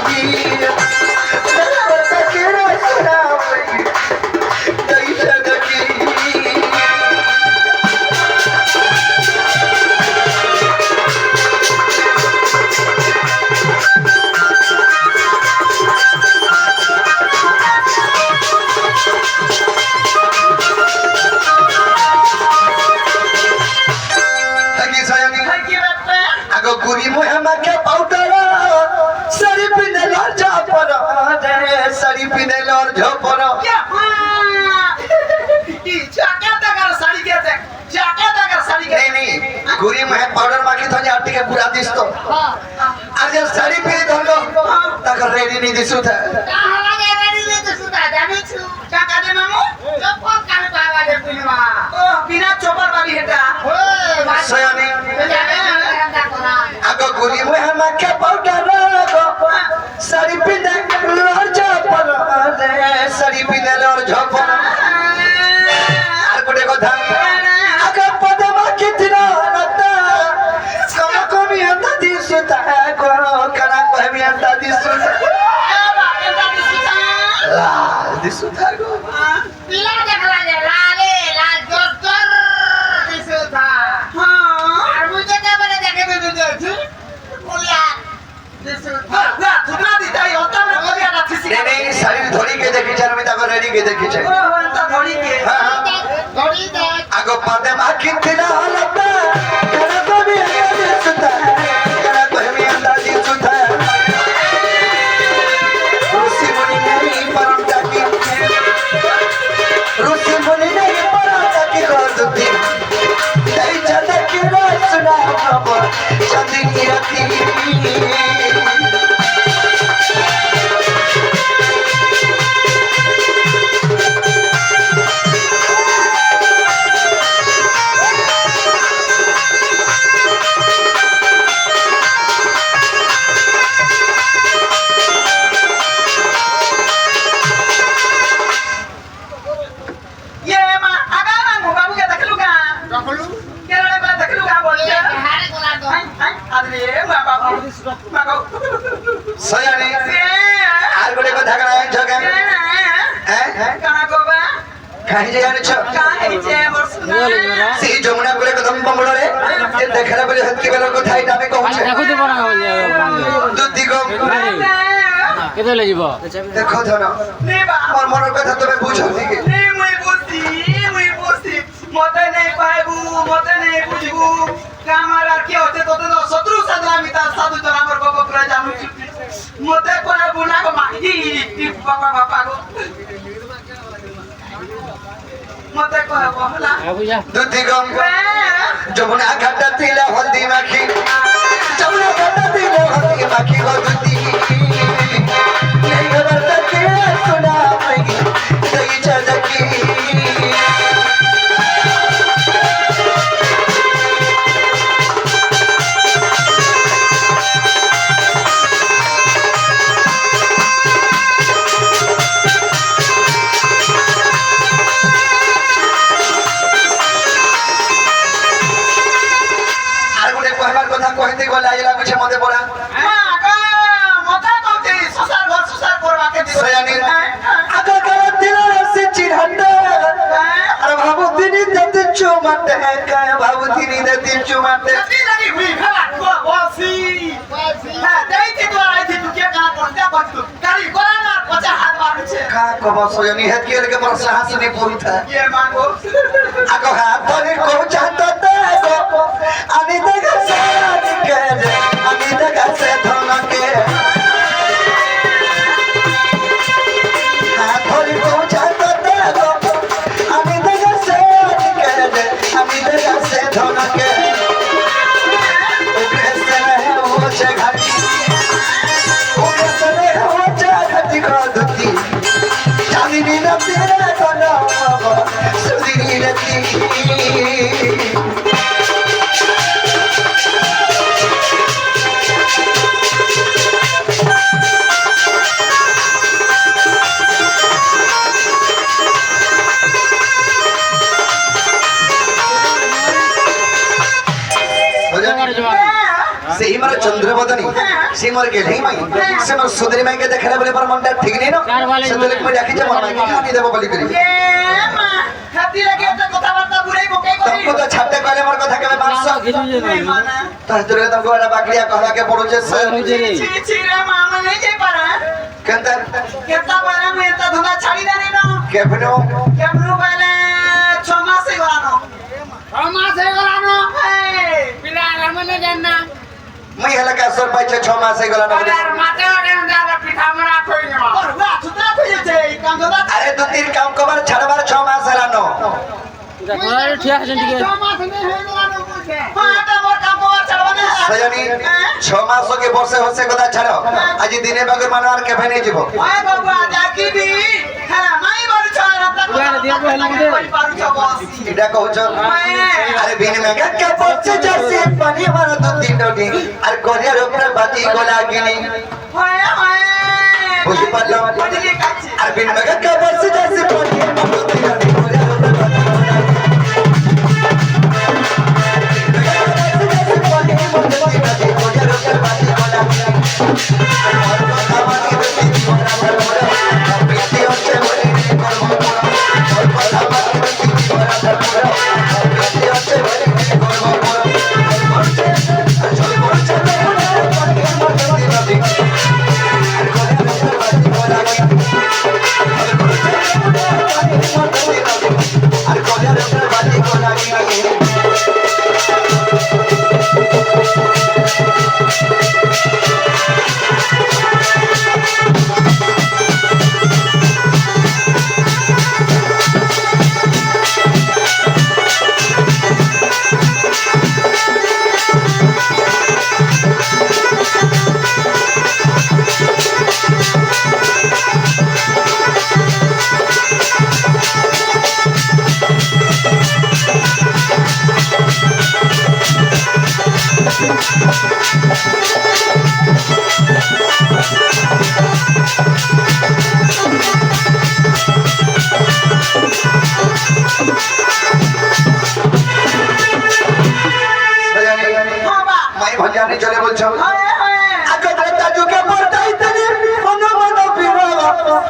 गुरी मुहम्मद के पाउडर सरी पिने लर झापर रे सरी पिने लर झापर नहीं नहीं गुरी मुहे पाउडर माखी तो जा टिके पूरा दिसतो आज साड़ी पिने धरलो तक रेडी नहीं दिसु था बिना चोपर वाली हेटा सयानी आगो गुरी मुहम्मद के पाउडर साड़ी पिने लर झापर रे साड़ी पिने लर झापर আর কোটে কথা আগে পদমা কিতনা নতা কম কমি আন্তা দিসুতা গো কানা কমি আন্তা দিসুতা লাল দিসুতা গো পিলা দেখলা যে লালে লাল জোর দিসুতা আর মুঝে কে বলে দেখে দিদি ওলিয়া দিসুতা না তুমি দিতাই ওটা মনে করিয়া রাখিছি नहीं नहीं शरीर धोरी के देखी चार में ताको रेडी के देखी चार ওটা ধরি কে ধরি দে आगो पदमा कितना लता काना कमी आंता दिसुता काना कमी आंता दिसुता रुसी मुनि नहीं परम जाकी रुसी मुनि नहीं परम जाकी गोदती दई जाता किरा सुना बाबा चंदनी राती सयानी आर गोटे कथा करा जगह हैं कहीं जे जाने छ सी जमुना पुरे कदम बमड़ रे जे देखला बोले हत्की बेला कथा इटा में कहू छे देखो तो बना दुद्दी को केते ले जीवो देखो धन मोर मन कथा तबे बुझो दिके मते नहीं पाइबू मते नहीं बुझबू कामारा के होते तो शत्रु साधला मिता साधु जनावर को बकरा जानू मते कोना बुना को माही बाबा बाबा को मते कोना बोला बुझा दुद्दी को जमुना घाटा तिला हल्दी माखी जमुना घाटा तिला हल्दी माखी गो दुद्दी नहीं खबर तक सुना पाएगी सही चलकी कहते गला आइला कुछ मते पड़ा मते कहते सुसार घर सुसार करवा के दियो सयानी आगा गला दिला से चिढ़ंडा अरे बाबू दिनी दत चुमाते है काय बाबू दिनी दत चुमाते जति नहीं हुई खला को बसी हां देई के तो आई थी तू के का करता बस गाड़ी गोला ना पचा हाथ मार छे का कब सयानी है के के पर साहस नहीं पूरी था ये मांगो आगा हाथ धरे को चाहता था को आनी तक सारा निकल आनी तक से धन के हाथ धरे को चाहता था को आनी तक से निकल आनी तक से धन के कैसे है वो घाटी वो कैसे है वो घाटी को दुती चांदी नीलती করে যাবা সেই মার চন্দ্রবদনী সেই মার গেলেই মাই সে মার সুন্দরী মাইকে দেখালে বলে আমার মনটা ঠিক নেই না সেদিন আমি ডাকি যে আমার মাইকে খানি দেব বলি করি হাতি লাগে একটা কথাবার্তা বুড়াই বকে করি তমকো তো ছাড়তে কইলে আমার কথা কেবে মানছ তাই তোরে তমকো এটা বাকরিয়া কহাকে পড়ুছে ছি ছি রে মামা নেই যে পারা কেনতা কেতা পারা মে তা ধুনা ছাড়ি দানি না কেবনো কেমনু পালে 6 মাসে গলানো সমাজে গলানো পিলা রামনে জান্না মই হেলা কাসর পাইছে 6 মাস হই গলা না আর মাতে ওরে দাদা পিঠা মরা কই না করবা ছুটা কইছে এই কান্দা আরে তো তিন কাম কবার ছাড়বার 6 মাস হেলানো ঠিক আছে ঠিক আছে সমাজে হয়ে গলানো বুঝে মাটা মোর কাম কর ছাড়বা না সজনী 6 মাস কে বর্ষে হচ্ছে কথা ছাড়ো আজি দিনে বাগর মানো আর কেফে নেই যাব ওই বাবু আজ আকিবি হ্যাঁ নাই বল ছাড়া তা পারু বস এটা কହୁছ আরে বিন মেঘা কে বর্ষে যাচ্ছে পানি মারো তো তিন ডি আর গরিয়ার উপরে বাতি গলা গিনি হয় হয় বুঝি পারলো বুঝলি কাছে আর বিন মেঘা কে বর্ষে যাচ্ছে পানি মারো তো তিন ডি গরিয়ার উপরে বাতি গলা আর গরিয়ার উপরে বাতি গলা গিনি মাই ভজানি চলে বলছো আগে দাদা যুগে পড়তাই তনে মন মন বিবাহ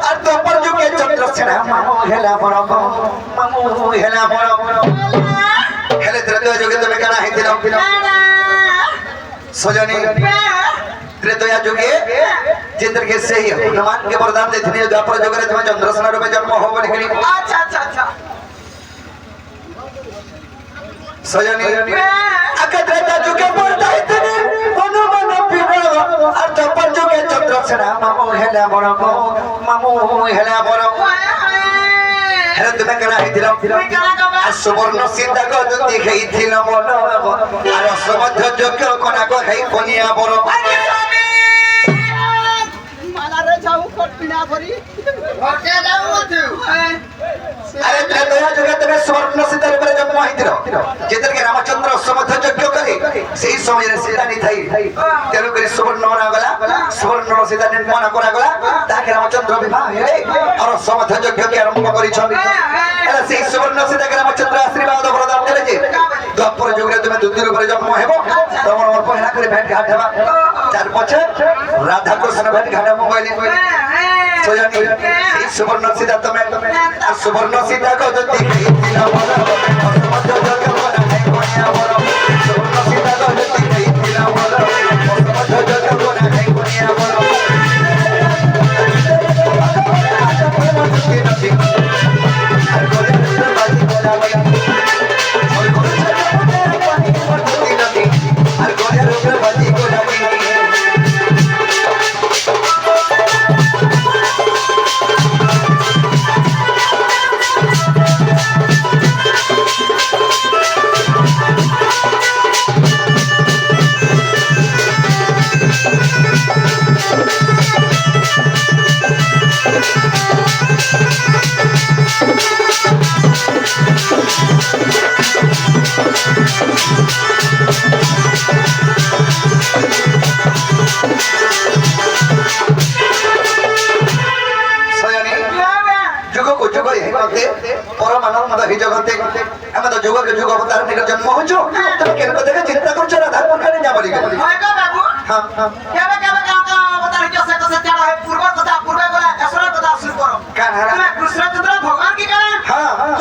আর তো পর যুগে চন্দ্র সেনা মামু হেলা বড় মামু হেলা বড় হেলে ত্রেতয়া যুগে তুমি কেনা হইছিল সজনী ত্রেতয়া যুগে जिंदर के से ही हनुमान के वरदान देथने द्वापर युग रे तुम्हें चंद्र सेना रूपे जन्म हो बोली करी अच्छा अच्छा अच्छा सजनी आगे त्रेता जुगे पड़ताई तने मनो मनो बिबाह আর তো পর যুগে চন্দ্র সেনা মামু হেলা বড় মামু হেলা বড় হেলে তুমি কেনা হইছিল আর সুবর্ণ সীতা গো দেখাইছিল মন আর অসমধ্য যোগ্য কোনা গো খাই কোনিয়া বড় মালারে যাও কটপিনা ধরি ওকে দাও তুই আরে ত্রেতয়া যুগে তুমি সুবর্ণ সীতার উপরে জন্ম হইছিল যেদেরকে রামচন্দ্র অসমধ্য যোগ্য করে সেই সময়ের সীতা নি থাই তেরো করে সুবর্ণ মনা গলা সুবর্ণ সীতা নির্মাণ করা গলা তাকে রামচন্দ্র বিবাহ হেলে আর অসমধ্য যোগ্যকে আরম্ভ করিছন এলা সেই সুবর্ণ সীতাকে রামচন্দ্র আশীর্বাদ প্রদান করেছে দ্বাপর যুগে তুমি দুধের উপরে জন্ম হেব তোমার অল্প হেলা করে ভেট ঘাট হেবা তার পছে রাধা কৃষ্ণ ভেট ঘাট মোবাইলে সজনী এই সুবর্ণ সীতা তুমি আর সুবর্ণ সীতা কো যদি দেখিছিল বড় অসমধ্য যোগ্য বড় নাই কোনিয়া বড় সুবর্ণ সীতা কো যদি দেখিছিল বড় অসমধ্য যোগ্য বড় নাই কোনিয়া বড় আর কোলে বাজি বলা বলা আর কোলে রূপে বাজি বলা বলা পরমানন্দ মত হি জগতে আমি তো যুগ যুগ অবতার নিকট জন্ম হইছো তুমি কেন কথা চিন্তা করছো রাধা কেবে কেবে কাকা অবতার হইছে সে তো সে ছাড়া হয় পূর্ব কথা পূর্বে গলা আসর কথা শুরু করো তুমি কৃষ্ণচন্দ্র ভগবান কি করে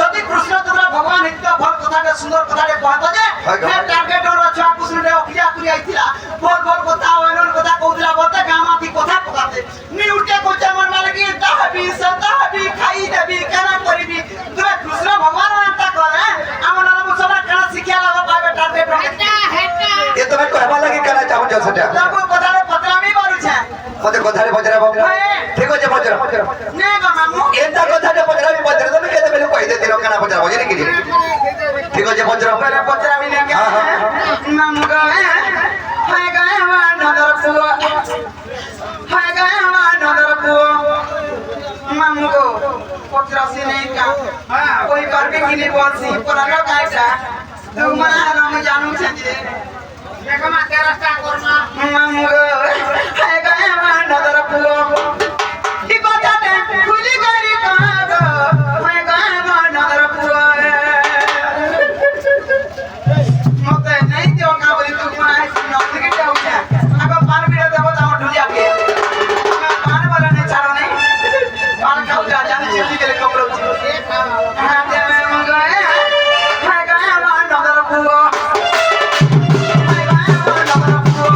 যদি কৃষ্ণচন্দ্র ভগবান হিত ভাল কথাটা সুন্দর কথাটা কহতো যে সে টার্গেট ওর ছুয়া কৃষ্ণরে অখিয়া করি আইছিলা বল বল কথা ওইন কথা কইলা বলতে গামাতি কথা পকাতে নি উঠে কইছে মন মানে কি তাহবি সতাহবি খাই দেবি কেনা করিবি তুমি কৃষ্ণ ভগবান নামটা করে আমার নাম সবা কেনা শিখিয়া লাভ পাবে টার্গেট এ তুমি কহবা লাগি কেনা চাহুছ সেটা তারপর কথাটা পতরামি বাড়ুছে মতে কথারে পচরাব ঠিক আছে পচরা নে গো মামু এটা কথাটা পচরাবি পচরা তুমি কেতে বেলু কই দে দিলো কেনা পচরাব জানি কি ঠিক আছে পচরা পরে পতরামি নে মামু গো হায় গায় আমার নদর পুয়া হায় গায় আমার নদর পুয়া মামু গো পতরাসি নেই কা ওই পারবে কি নি বলছি পরাগা গায়টা তোমার আমি জানু ছেলে দেখো মা কে রাস্তা করমা মামু গো হায় গায় আমার নদর পুয়া কি কথাতে খুলি গরি কাগো হায় গায় আমার নদর পুয়া মতে নেই যে ওকা বলি তোমার নদীকে যাওছে আগে পান বিড়া দেব তো আমার ঢুলিয়া কে পান বলা নে ছাড়ো নেই পান খাও যা জানি চিঠি গেলে কবর হচ্ছে হ্যাঁ দেবে মগো হায় গায় আমার নদর পুয়া হায় গায় আমার নদর পুয়া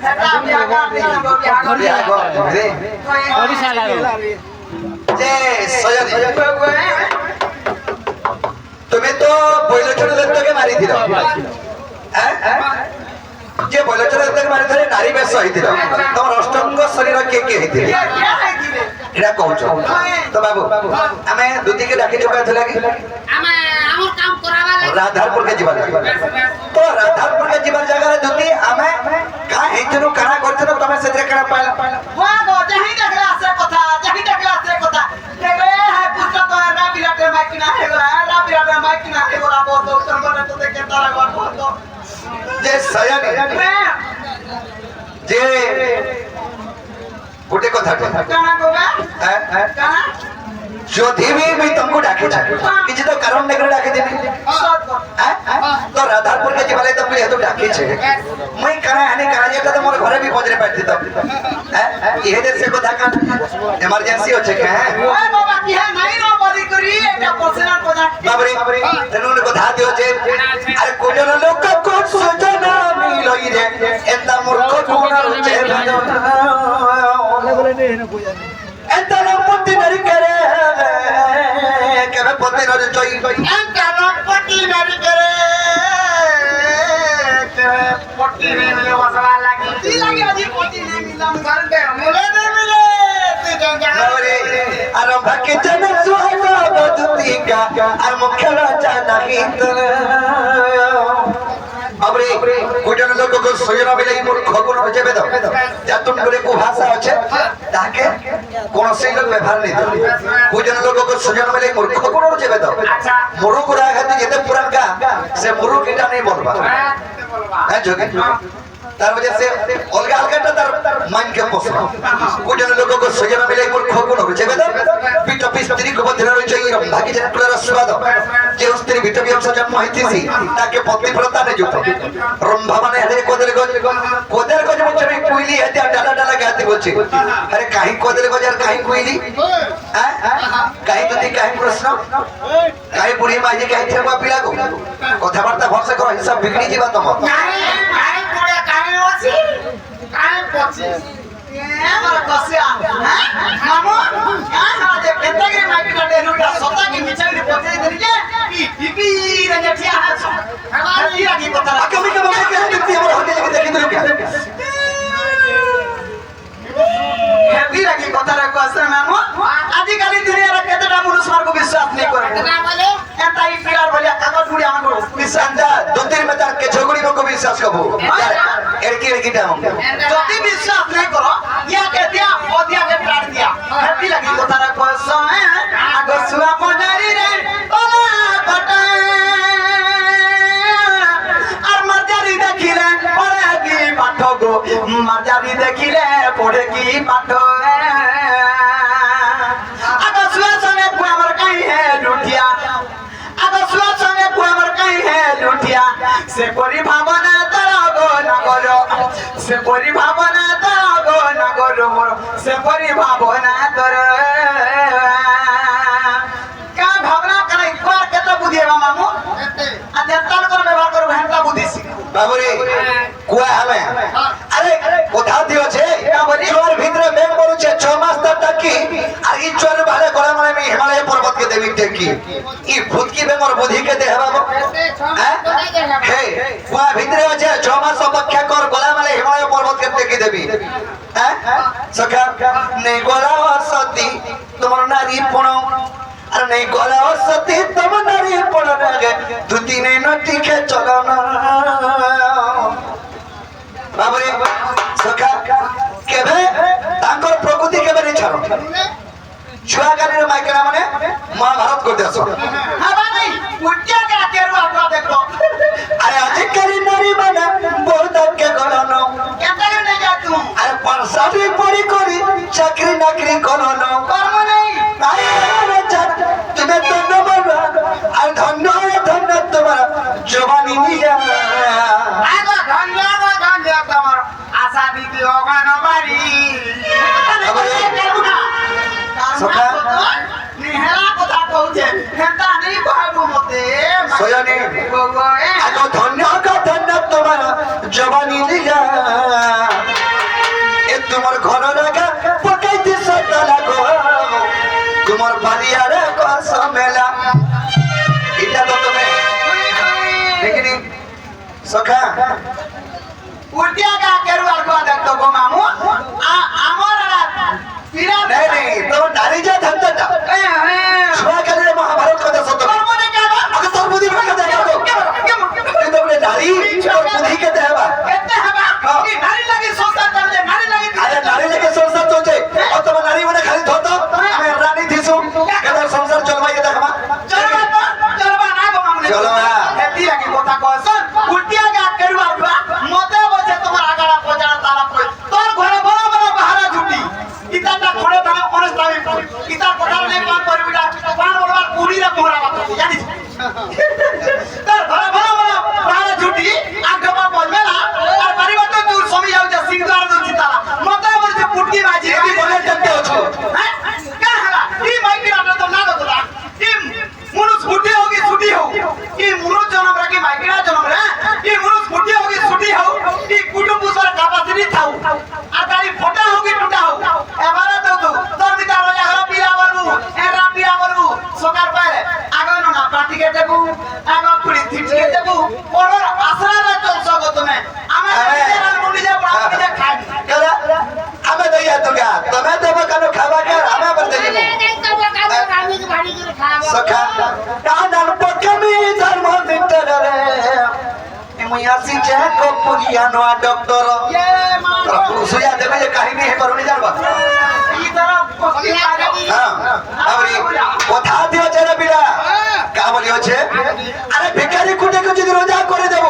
হেতা বিয়াগা বিয়াগা রে ওড়িশা লাগো যে সয়নি তুমি তো বৈলচর দত্তকে মারিছিল হ্যাঁ যে বৈলচর দত্তকে মারিছিল নারী বেশ হইছিল তোমার অষ্টঙ্গ শরীর কে কে হইছিল এটা কହୁଛ তো বাবু ଆମେ ଦୁତିকে ଡାକି ଚୁକାଥିଲା କି আমার কাম করাবা লাগে ରାଧାରପୁର କେ ଯିବା ଲାଗି ତ ରାଧାରପୁର କେ ଯିବା ଜାଗାରେ ଦୁତି ଆମେ କାଁ ହେଇଥିଲୁ କାଣା କରିଥିଲୁ ତମେ ସେଥିରେ କାଣା ପାଇଲ ହଁ ଗো ଜହି ଦେଖଲା ସେ କଥା ଜହି ଦେଖଲା ସେ କଥା କେବେ ହେ ପୁତ୍ର ତ ରା ବିରାଟେ ମାଇକିନା ହେଗଲା ରା ବିରାଟେ ମାଇକିନା ହେଗଲା ବହୁତ ଉତ୍ତର ବନେ ତ ଦେଖେ ତାରା ଗଣ ବହୁତ ଯେ ସୟନି ଯେ ଗୋଟେ କଥା କାଣା ଗୋବା କାଣା যদি भी तुमको डाके किसी तो कारण लेकर डाके देबी तो राधारपुर के जीवाले तो ये तो डाके छे मैं करा हने करा जेता तो मोर घरे भी पहुंचरे बैठती तब ये देश से কথা का इमरजेंसी हो छे के ओए बाबा की है नहीं ना बड़ी करी एकटा पर्सनल কথা बाबरे तेनु কথা दियो जे अरे कोजन लोक को सजना मिलई रे एता मूर्ख कोन रे एता पति नरी करे केबे पति नरी चई एंकर पट्टी नरी करे के पट्टी ने मिले वसवा लागी ती लागी अजी पट्टी ने मिलम घर पे मिले ने मिले ती जंगा बाबरे आरंभ के जन सुहागा बदती का और मुखला जाना ही तो बाबरे कोजन लोक को सजना मिलई मूर्ख कोन जेबे दो जातुन करे को भाषा আছে ताके কোন সেই লোক ব্যবহার নেই কোজন লোক को सजन मिले मूर्ख कोन जेबे दो अच्छा मुरुक रागाती जेते पुरान का से मुरुक এটা नहीं बोलबा है जोगे तार वजह से अलगा अलगा तार मन के प्रश्न कोजन लोक को सजन मिले मूर्ख कोन जेबे दो पिट स्त्री को बधर रही चाहिए भागी जन तुलर स्वाद जे स्त्री बिट व्यवसाय जन्म होइतिसी ताके पति प्रता ने जुतो रंभा माने हरे कोदर गज मुझे में कोइली है डाला डाला गाती बोचे अरे काहे कोदर गज और काहे कोइली हैं काहे तुती काहे प्रश्न काहे बुढ़ी माजी काहे थेबा पिला को कथाबार्ता भरसे करो हिसाब बिगड़ी जीवा तुम काहे काहे कोड़े काहे ओसी काहे पछी ए मार कसिया हैं मामू हां दे केतगरे माइक ना डेनुटा सता के मिछाई पछे दरी जे पी रे जठिया है हमारी रागी पता कमी के बाबा के देखती हमर होके लेके देखी दो क्या हैप्पी रागी पता रे कोसे मामू आजि काली दुनिया रे केतटा मनुष्य मार को विश्वास नहीं करे ना बोले एता ई पिलार बोलिया कागज बुढ़िया हमको विश्वास दोतिर में तार के छोकरी को विश्वास कबो एड़की टाइम যদি বিশ্বাস নাই করো ইয়াকে দিয়া ওদিয়া কে প্রাণ দিয়া হ্যাপি লাগি কথা রে কস আগ সুয়া পজারি রে ওলা কটা আর মাজারি দেখিলে পড়ে কি পাঠ গো মাজারি দেখিলে পড়ে কি পাঠ আগ সুয়া সঙ্গে আমার কাই হে লুটিয়া আগ সুয়া সঙ্গে আমার কাই হে লুটিয়া সে পরি ভাবনা তারা গো না করো से परी भावना तो गो ना गो मोर से परी भावना तोर का भावना करे बार केता बुद्धि बा मामू आ जत्तन कर व्यवहार कर घंटा बुद्धि सी बाबूरे कुआ हमें अरे कोठा दियो छे चोर भीतर मेघ पड़ू छे 6 मास तक टकी और ई चोर बारे गला माने में हिमालय पर्वत के देवी टेकी ई भूत की बेमर बुद्धि के देहबा हे कुआ भीतर छे 6 मास अपेक्षा कर गला माने हिमालय पर्वत के टेकी देवी हैं सखा नहीं गला सती तुमर नारी पुणो अरे नहीं गला सती तुम नारी पुणो रे दुती ने नटी के चलो ना बाबरे सखा केबे तांकर प्रकृति केबे नहीं छाड़ो छुआ गाली रे माइकरा माने महाभारत को देसो हवा नहीं उठ्या के तेरू अपना देखो अरे आजकली नारी माने बहुत के गणनो केता के नहीं जा तू अरे परसाडी पड़ी करी चाकरी नौकरी करनो कर्म नहीं अरे तुम्हें तो न बोलो और धन्य तुम्हारा जवानी निया आगो धन्य तमर आशा दीदी होगा न बारी सखा निहरा কথা কହୁছে হেতা नहीं कहबो मते सोयानी गोगो ए धन्य का धन्य तुम्हारा जवानी निया তোমার ঘর লাগা পকাইতে সতা লাগো তোমার বাড়িয়ারে কস মেলা এটা তো তুমি দেখিনি সখা উল্টিয়া গা কেরুয়ার গো দেখতো গো মামু আমার পিরা নাই নাই তো নারী যা ধন্দাটা ছুয়াকালের মহাভারত কথা সত্য মনে কেন আগে তোর বুদ্ধি ভাঙা দেখা গো কিন্তু বলে নারী তোর বুদ্ধি কে দেবা কেতে হবা কি নারী লাগি সংসার চলছে নারী লাগি আরে নারী লেগে সংসার চলছে অথবা নারী মানে খালি ধরতো আমি রানী দিছু এদের সংসার চলবাই দেখবা চলবা না গো মামু চলবা। হেতি লাগি কথা কইছন উল্টিয়া গা কেরুয়ার গো মতে বসে তোমার আগাড়া পজাড়া তারা কই তোর ঘরে বড় বড় বাহারা ঝুটি ইতাটা ঘরে তারা অনস্তাবি ইতার কথা নেই পান করবিটা পান বলবার কুড়িরা মোহরা বাত জানিস তোর ঘরে বড় বড় বাহারা ঝুটি আগবা বলবে না আর বাড়িবা তো দূর সমি যাচ্ছে সিংদার দূর তারা মতে বলছে পুটকি বাজি এটি বলে দেখতে আছো হ্যাঁ কা হালা ই মাইকি রাটা তো না গো তোরা ই মুনুস ফুটি হোগি ছুটি হোক ই মুনুস জনম রাখি মাইকি না জনম রে ই মুনুস ফুটি হোগি ছুটি হোক ই কুটুম বুসার ক্যাপাসিটি থাও আর গাড়ি ফটা হোগি টুটা হোক এবারে তো তোর বিটা রয়া হলো পিরা বলবু এরা পিরা বলবু সকার পায় আগে না পার্টি কে দেবু আগে পুরি থিটকে দেবু ওর আসরারে চলছ গো তুমি আমার নিজের মুন্ডি যা বড় নিজে খাই কেলা আমি দইয়া তোগা তুমি দেব কেন খাবা কে আমি বলতে দিব সখা কানার পকমি ধর্ম ভিতরে এমই আসি যে কপুরিয়া নোয়া ডক্টর এ মা সুয়া দেবে যে কাহিনী হে করুনি জানবা ই ধরো পক্ষী পারে হ্যাঁ আবরি কথা দিও চেরা বিড়া কা বলি হচ্ছে আরে ভিখারি কুটেকে যদি রোজা করে দেব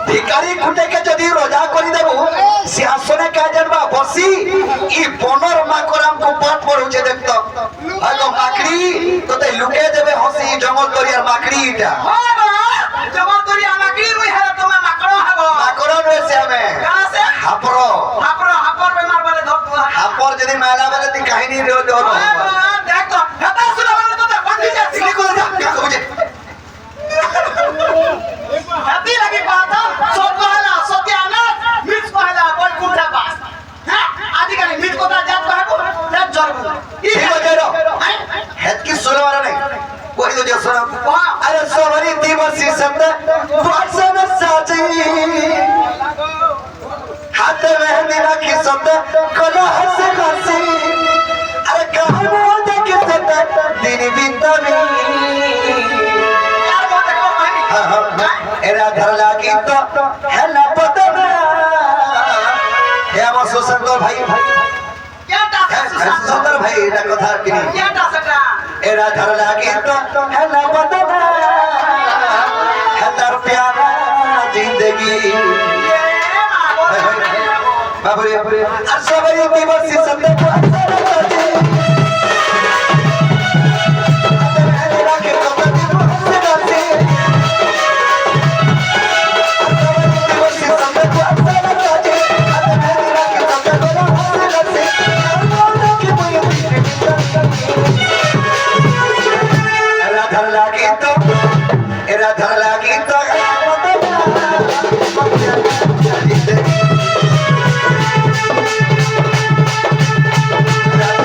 ভিখারি কুটেকে যদি রোজা করে দেব সিংহাসনে কা জানবা বসি ই বনর মাকরাম কো পাঠ পড়ুছে দেখতো আগো মাকড়ি তোতে লুকে দেবে হসি জঙ্গল করিয়ার মাকড়ি এটা জমা করি আমাকে রুই হারা তোমার মাকড় হাগো মাকড় রয়েছে আমি কাছে হাপর হাপর বেমার বলে ধরতো হাপর যদি মালা বলে তুই কাহিনী রইল হলো দেখ তো হেতা শুনে বলে তো বন্ধি যাচ্ছি সিলি করে যা কা বুঝে হেতি লাগি কথা সব কহলা সত্যি আনা মিক্স কহলা বল কুঠা পাস হ্যাঁ আদিকালি মিক্স কথা জাত কহবো জাত জলবো ঠিক আছে रो हेत की सुनो वाला नहीं वही तो जो सुनो अरे सवारी दिवसी शब्द वासन साजी हाथ में मेरा की शब्द कला हंस हंसी अरे कहां देख शब्द दिन बितावी यार बात को मानी एरा घर लागी तो है ना पतना हे আমার সুন্দর ভাই क्या टास সুন্দর ভাই এটা কথা কি क्या टास का एरा घर लागी तो है ना पतना है तर प्यारा जिंदगी ये मागो बाबरे असबरी दिवसी शब्द को असर करते मेरा के कब दिन हंस करते असबरी दिवसी शब्द को असर करते मेरा के शब्द को हंस करते मोना के मुझे एरा घर लागी तो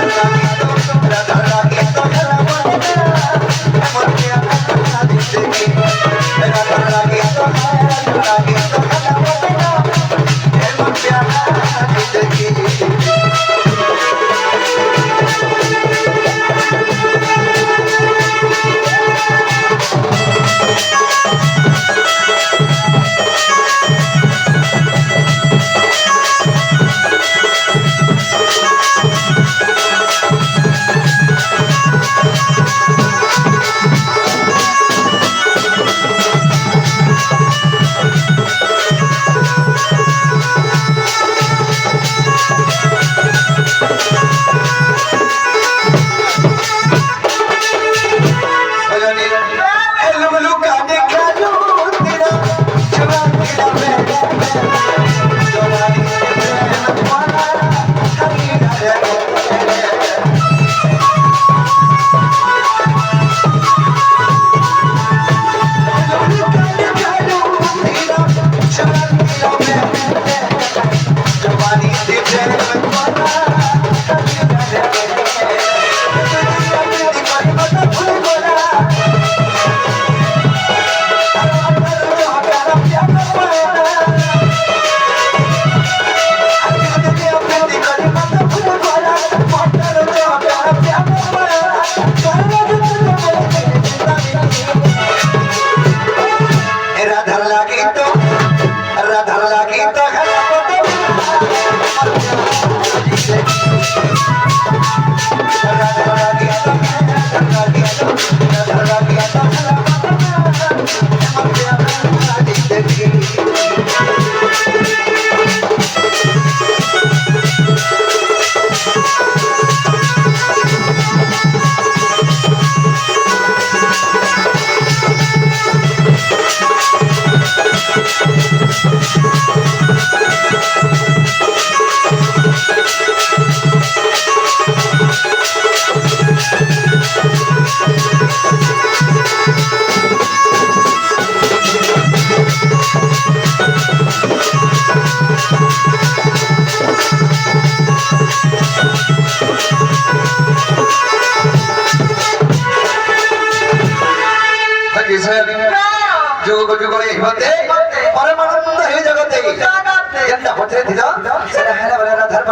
जिंदगी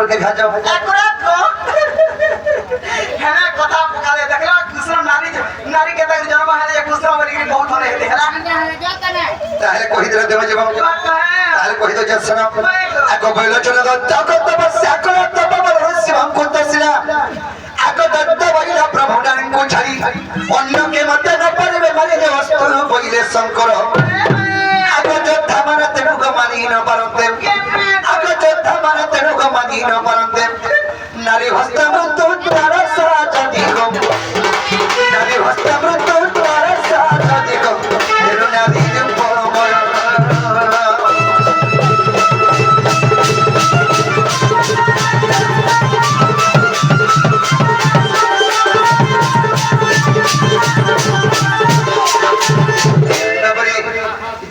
ঠাকুরকে খাজো একুরেট গো হ্যাঁ কথা কালে দেখলা কৃষ্ণ নারীকে তাকে জন্ম হলে কৃষ্ণ বলি বহুত মনে হেলে হেলা তাহলে কহি দিলে দেব জীবন তাহলে কহি তো যাচ্ছে না আগ বইল চলে তো জগত তপস্যা করে তপ শিবম করতেছিলা আগ দত্ত বইলা প্রভু ডাঙ্গু ছাড়ি অন্যকে মতে ন পারিবে মারি যে অস্ত্র বইলে শঙ্কর আগ যোদ্ধা মারা তেনু মানি ন পারন্তে আগ যোদ্ধা মারা তেনু মানি ন পারন্তে নারী হস্তামৃত্যু দ্বারা সাজাদিগম নারী হস্তামৃত্যু দ্বারা সাজাদিগম এর নারী পরময়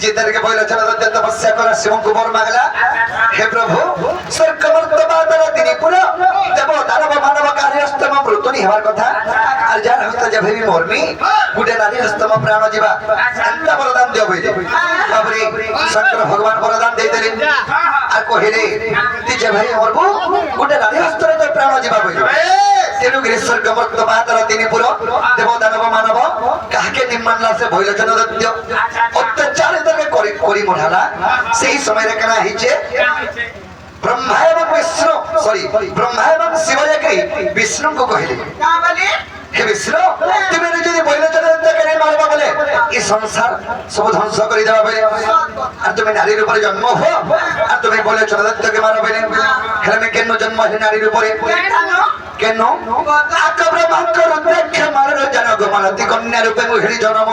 जिधर बोला चला तो तपस्या करा शिवों को बोल मांगला हे प्रभु स्वर्ग मर्तबा दरा दिनी पुरा जब दानव मानव कार्यस्तम मृत्युनी हमार कथा আর যার হস্ত যে ভেবি মরমি গুটে নারী হস্তম প্রাণ জীবা শান্ত বরদান দিও বইলে বাবরে শঙ্কর ভগবান বরদান দেই দিলেন আর কহিলে তুই যে ভাই মরবো গুটে নারী হস্তরে তো প্রাণ জীবা বইলে তেনু স্বর্গ মর্তবা দরা দিনি পুরা দেব দানব মানব কাকে নিম্মানলা সে ভইল জন দত্য অত্যাচার এদেরকে করি মঠালা সেই সময় কেনা হইছে ब्रह्मा एवं विष्णु सॉरी ब्रह्मा एवं शिव जाके विष्णु को कहले का বলি हे विष्णु तुम्हें যদি বইলে চলে করে মারবা বলে এই সংসার সব ধ্বংস করে দেবা বলে আর তুমি নারীর উপরে জন্ম হো আর তুমি বলে চলে তোকে মারবা বলে হেলে কেন জন্ম হলে নারীর উপরে কেন আকা ব্রহ্মাঙ্ক রুদ্রাক্ষ মারর জনগ মালতি কন্যা রূপে মহিলি জন্ম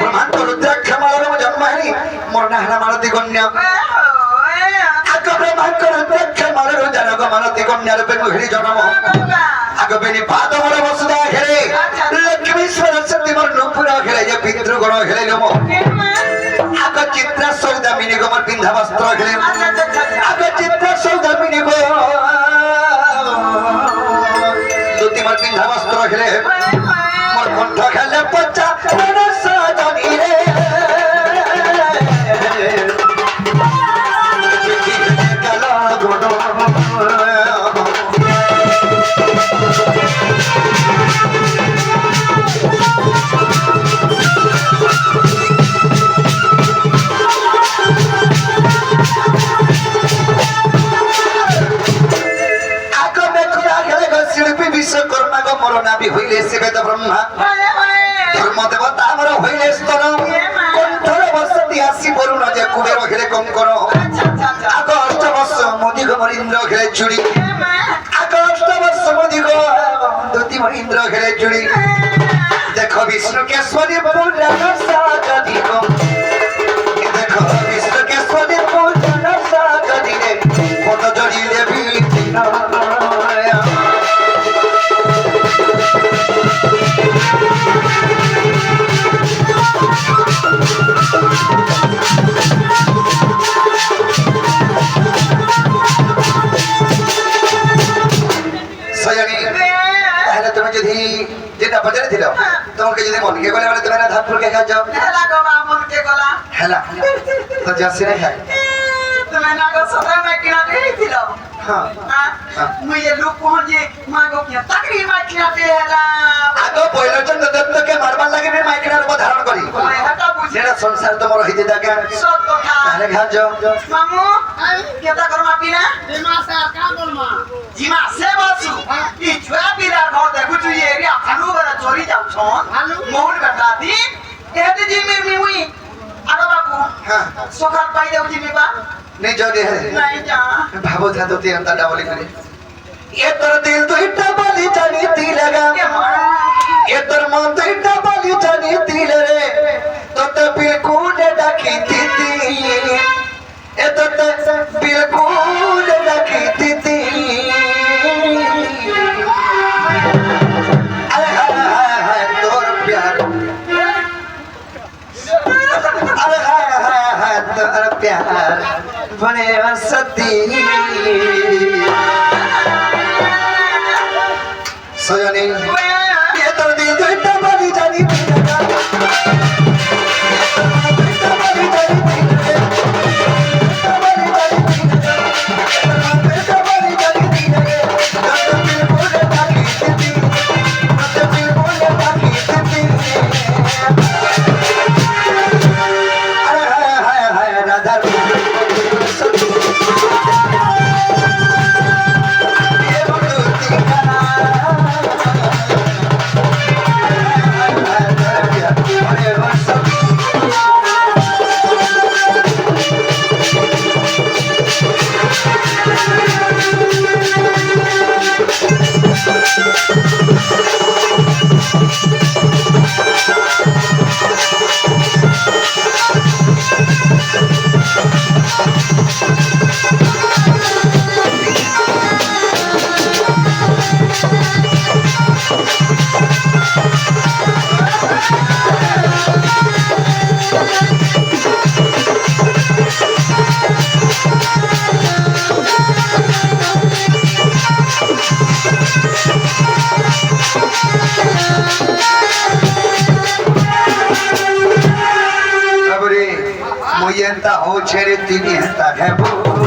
ব্রহ্মাঙ্ক রুদ্রাক্ষ মারর জন্ম হলি মরনা হলা মালতি কন্যা আকা ব্রহ্মাঙ্ক রুদ্রাক্ষ মারর জনগ মালতি কন্যা রূপে মহিলি জন্ম আগবেনি পাদমর বসুদা খেলে লক্ষ্মী সরস্বতী মর নুপুর খেলে যে পিতৃগণ খেলে নম আগ চিত্র সৌদামিনী গমর পিন্ধা বস্ত্র খেলে আগ চিত্র সৌদামিনী গো দুতিমর পিন্ধা বস্ত্র খেলে মোর কণ্ঠ খেলে পচা মনস জানি রে কালা গুণ বিশ্বকর্মা গো মরনা বি হইলে শিবে তো ব্রহ্মা ধর্ম দেবতা আমার হইলে স্তন কণ্ঠর বসতি আসি বরুণ যে কুবের খেলে কম করো আগ অষ্টবর্ষ মোদি গো মরিন্দ্র খেলে চুরি আগ অষ্টবর্ষ মোদি গো দুতি মরিন্দ্র খেলে চুরি দেখো বিষ্ণু কেশরী পুরাণ সাজাদি গো দেখো বিষ্ণু কেশরী পুরাণ সাজাদি রে কত জড়িলে বিলীন যেটা বাজারে ছিল তোমাকে যদি মনকে গলে বলে তুমি না ধানপুরকে খাওয়া যাও হেলা গো মনকে গলা হেলা তো যাচ্ছি না খাই তুমি না গো সদা মে কিনা দিছিল হ্যাঁ মুই এ লোক পৌঁছে মা গো কি তাকরি মা কিনা দেলা আগে পয়লা চন্দ্র দত্তকে মারবার লাগে রে মাইকের উপর ধারণ করি এটা বুঝি যেটা সংসার তোমার হইতে থাকে সব কথা তাহলে খাওয়া যাও মামু কেতা করমা পিনা দিমা স্যার কা বলমা জিমা সে বাসু ই ছুয়া পিলা ঘর দেখু তুই এরিয়া ভালু বড় চোরি যাউছন মোহন বেটা দি এতে জিমি মিউই আগো বাবু হ্যাঁ সকাল পাই যাও জিমি বা नहीं जाओ दे নাই যা भावो था तो तेरा डावली करे ये तर दिल तो इतना बाली जानी ती लगा ये तर मन तो इतना बाली जानी ती रे तो बिल्कुल डाकी थी ये तो बिल्कुल डाकी थी अरे हाय तोर प्यार अरे हाय तोर प्यार बने सती सजनी ये तो दिल तो इतना बाली जानी ଏନ୍ତା ହଉଛେ ରେ ତିନି ଏନ୍ତା ହେବ